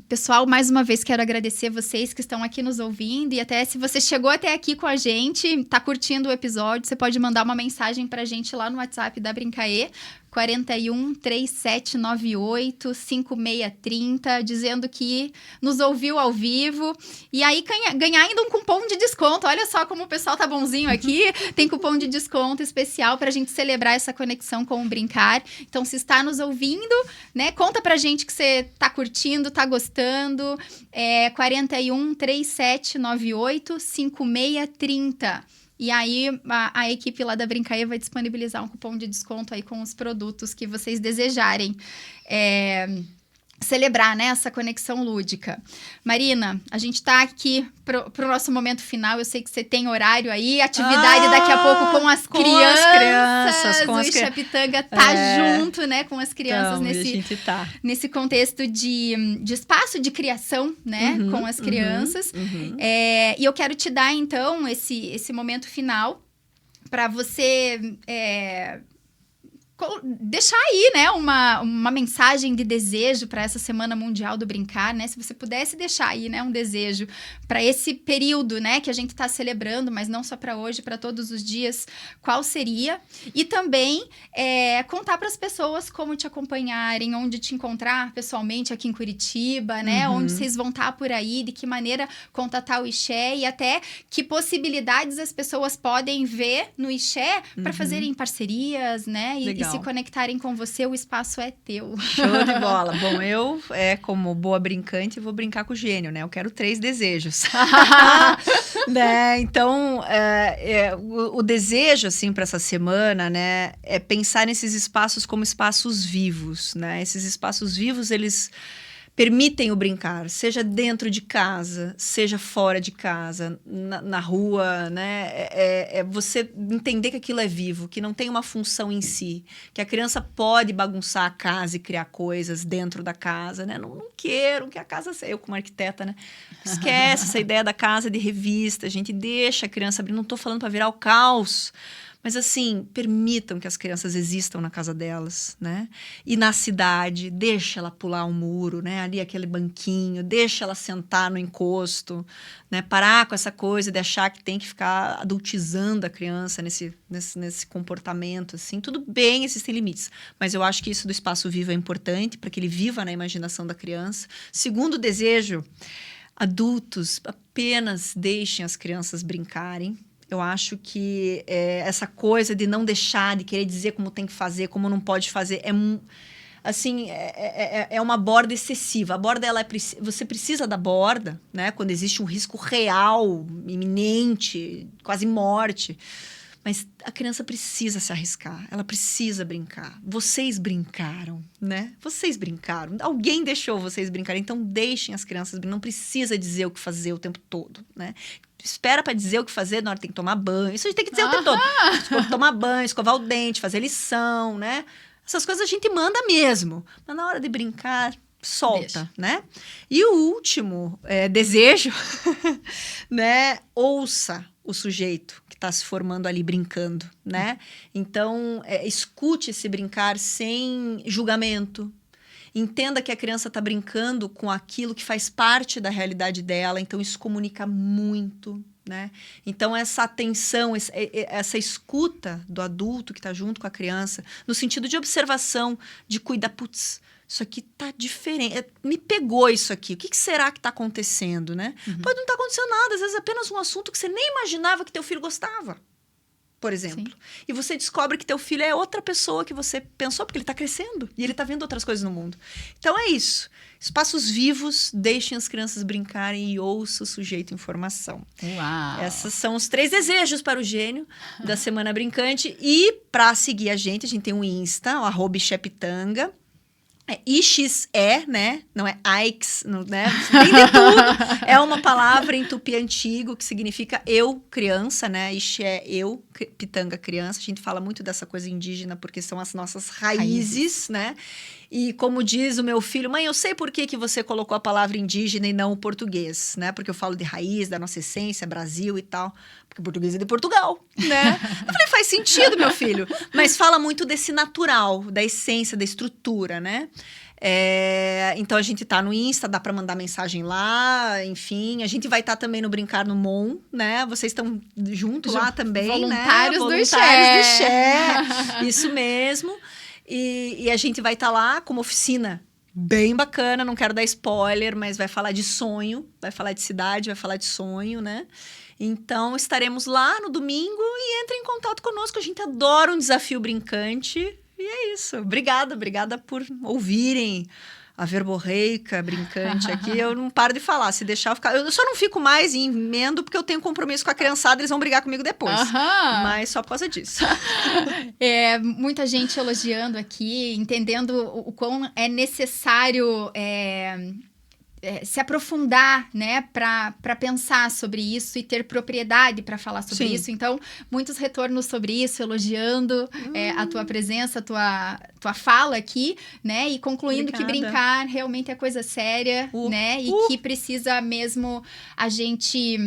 Pessoal, mais uma vez quero agradecer vocês que estão aqui nos ouvindo. E até se você chegou até aqui com a gente, tá curtindo o episódio, você pode mandar uma mensagem pra gente lá no WhatsApp da Brincaê, 41 3798 5630, dizendo que nos ouviu ao vivo. E aí ganhar ainda um cupom de desconto. Olha só como o pessoal tá bonzinho aqui. Tem cupom de desconto especial pra gente celebrar essa conexão com o Brincar. Então, se está nos ouvindo, né, conta pra gente que você tá curtindo, tá gostando. 41 3798 5630. E aí, a equipe lá da Brincaê vai disponibilizar um cupom de desconto aí com os produtos que vocês desejarem. celebrar, né, essa conexão lúdica. Marina, a gente tá aqui pro nosso momento final. Eu sei que você tem horário aí, atividade daqui a pouco com as crianças. O Ixapitanga tá junto, né, com as crianças nesse contexto de espaço de criação, né, com as crianças. E eu quero te dar, então, esse momento final para você... deixar aí, né, uma mensagem de desejo para essa Semana Mundial do Brincar, né? Se você pudesse deixar aí, né, um desejo para esse período, né, que a gente está celebrando, mas não só para hoje, para todos os dias, qual seria? E também contar para as pessoas como te acompanharem, onde te encontrar pessoalmente aqui em Curitiba, né? Onde vocês vão estar por aí, de que maneira contatar o Ixé e até que possibilidades as pessoas podem ver no Ixé para fazerem parcerias, né? E se conectarem com você, o espaço é teu. Show de bola. Bom, eu, como boa brincante, vou brincar com o gênio, né? Eu quero 3 desejos. Né? Então, o desejo, assim, para essa semana, né? É pensar nesses espaços como espaços vivos, né? Esses espaços vivos, eles permitem o brincar, seja dentro de casa, seja fora de casa, na rua, né? Você entender que aquilo é vivo, que não tem uma função em si, que a criança pode bagunçar a casa e criar coisas dentro da casa, né? Não quero que a casa seja... Eu, como arquiteta, né? Esquece essa ideia da casa de revista, a gente deixa a criança abrir, não estou falando para virar o caos, mas, assim, permitam que as crianças existam na casa delas, né? E na cidade, deixa ela pular um muro, né? Ali aquele banquinho, deixa ela sentar no encosto, né? Parar com essa coisa de achar que tem que ficar adultizando a criança nesse comportamento, assim. Tudo bem, existem limites, mas eu acho que isso do espaço vivo é importante para que ele viva na imaginação da criança. Segundo desejo, adultos, apenas deixem as crianças brincarem. Eu acho que essa coisa de não deixar, de querer dizer como tem que fazer, como não pode fazer, é uma borda excessiva. A borda, você precisa da borda, né? Quando existe um risco real, iminente, quase morte. Mas a criança precisa se arriscar, ela precisa brincar. Vocês brincaram, né? Vocês brincaram. Alguém deixou vocês brincarem, então deixem as crianças brincar. Não precisa dizer o que fazer o tempo todo, né? Espera para dizer o que fazer na hora tem que tomar banho. Isso a gente tem que dizer o tempo todo. Tomar banho, escovar o dente, fazer lição, né? Essas coisas a gente manda mesmo. Mas na hora de brincar, solta, né? E o último desejo, né? Ouça o sujeito que está se formando ali brincando, né? Então, escute esse brincar sem julgamento. Entenda que a criança está brincando com aquilo que faz parte da realidade dela, então isso comunica muito, né? Então, essa atenção, essa escuta do adulto que está junto com a criança, no sentido de observação, de cuidar, putz, isso aqui tá diferente, me pegou isso aqui, o que será que está acontecendo, né? Pode não estar acontecendo nada, às vezes é apenas um assunto que você nem imaginava que teu filho gostava, por exemplo. Sim. E você descobre que teu filho é outra pessoa que você pensou, porque ele está crescendo e ele está vendo outras coisas no mundo. Então é isso. Espaços vivos, deixem as crianças brincarem e ouça o sujeito em formação. Uau! Esses são os 3 desejos para o gênio da Semana Brincante. E para seguir a gente tem um Insta, o @Ixapitanga. Ixis né? Não é Aix, né? Tem de tudo. É uma palavra em tupi antigo que significa eu, criança, né? Ixi é eu, pitanga, criança. A gente fala muito dessa coisa indígena porque são as nossas raízes, né? E como diz o meu filho, mãe, eu sei por que você colocou a palavra indígena e não o português, né? Porque eu falo de raiz, da nossa essência, Brasil e tal. Porque o português é de Portugal, né? Eu falei, faz sentido, meu filho. Mas fala muito desse natural, da essência, da estrutura, né? Então, a gente tá no Insta, dá para mandar mensagem lá, enfim. A gente vai estar também no Brincar no Mon, né? Vocês estão junto lá também, voluntários, né? Do Ixé. Isso mesmo. E a gente vai estar lá com uma oficina bem bacana, não quero dar spoiler, mas vai falar de sonho, vai falar de cidade, vai falar de sonho, né? Então, estaremos lá no domingo e entre em contato conosco. A gente adora um desafio brincante. E é isso. Obrigada por ouvirem a verborreica brincante aqui, eu não paro de falar. Se deixar, eu só não fico mais emendo porque eu tenho compromisso com a criançada, eles vão brigar comigo depois. Mas só por causa disso. Muita gente elogiando aqui, entendendo o quão é necessário se aprofundar, né, para pensar sobre isso e ter propriedade para falar sobre isso. Então, muitos retornos sobre isso, elogiando a tua presença, a tua fala aqui, né, e concluindo que brincar realmente é coisa séria, né, e que precisa mesmo a gente...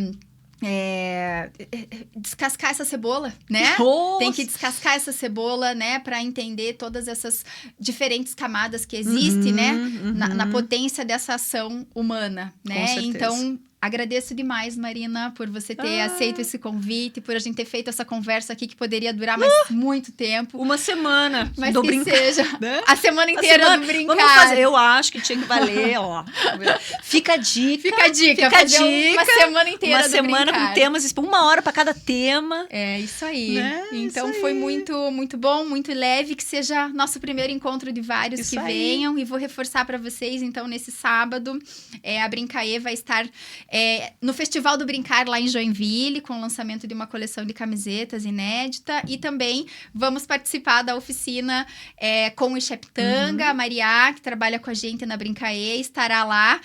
descascar essa cebola, né? Tem que descascar essa cebola, né? Para entender todas essas diferentes camadas que existem, né? Na potência dessa ação humana, né? Então, agradeço demais, Marina, por você ter aceito esse convite, por a gente ter feito essa conversa aqui que poderia durar mais muito tempo. Uma semana. Mas que brincar, seja a semana inteira do brincar. Vamos fazer. Eu acho que tinha que valer, ó. Fica a dica. Fica a dica. Uma semana inteira do brincar. Com temas, 1 hora para cada tema. É, isso aí. Né? Então, isso foi aí. muito, muito bom, muito leve, que seja nosso primeiro encontro de vários isso que venham. E vou reforçar para vocês, então, nesse sábado, a Brincaê vai estar no Festival do Brincar lá em Joinville, com o lançamento de uma coleção de camisetas inédita. E também vamos participar da oficina com o Ixeptanga. A Mariá, que trabalha com a gente na Brincaê, estará lá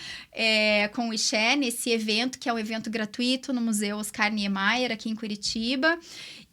com o Ixé, nesse evento, que é um evento gratuito no Museu Oscar Niemeyer, aqui em Curitiba.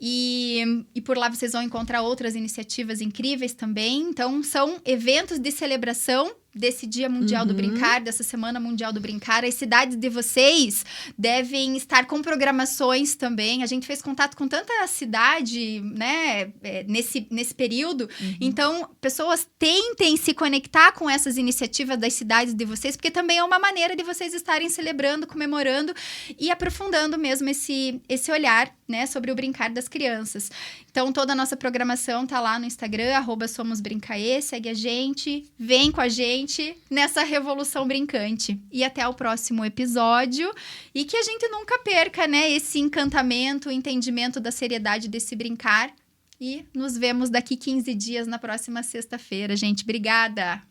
E por lá vocês vão encontrar outras iniciativas incríveis também. Então, são eventos de celebração desse Dia Mundial do Brincar, dessa Semana Mundial do Brincar. As cidades de vocês devem estar com programações também. A gente fez contato com tanta cidade, né, nesse período. Então, pessoas tentem se conectar com essas iniciativas das cidades de vocês, porque também é uma maneira de vocês estarem celebrando, comemorando e aprofundando mesmo esse olhar, né, sobre o brincar das crianças. Então, toda a nossa programação tá lá no Instagram, @somosbrincaê, segue a gente, vem com a gente nessa revolução brincante. E até o próximo episódio. E que a gente nunca perca, né, esse encantamento, o entendimento da seriedade desse brincar. E nos vemos daqui 15 dias na próxima sexta-feira, gente. Obrigada!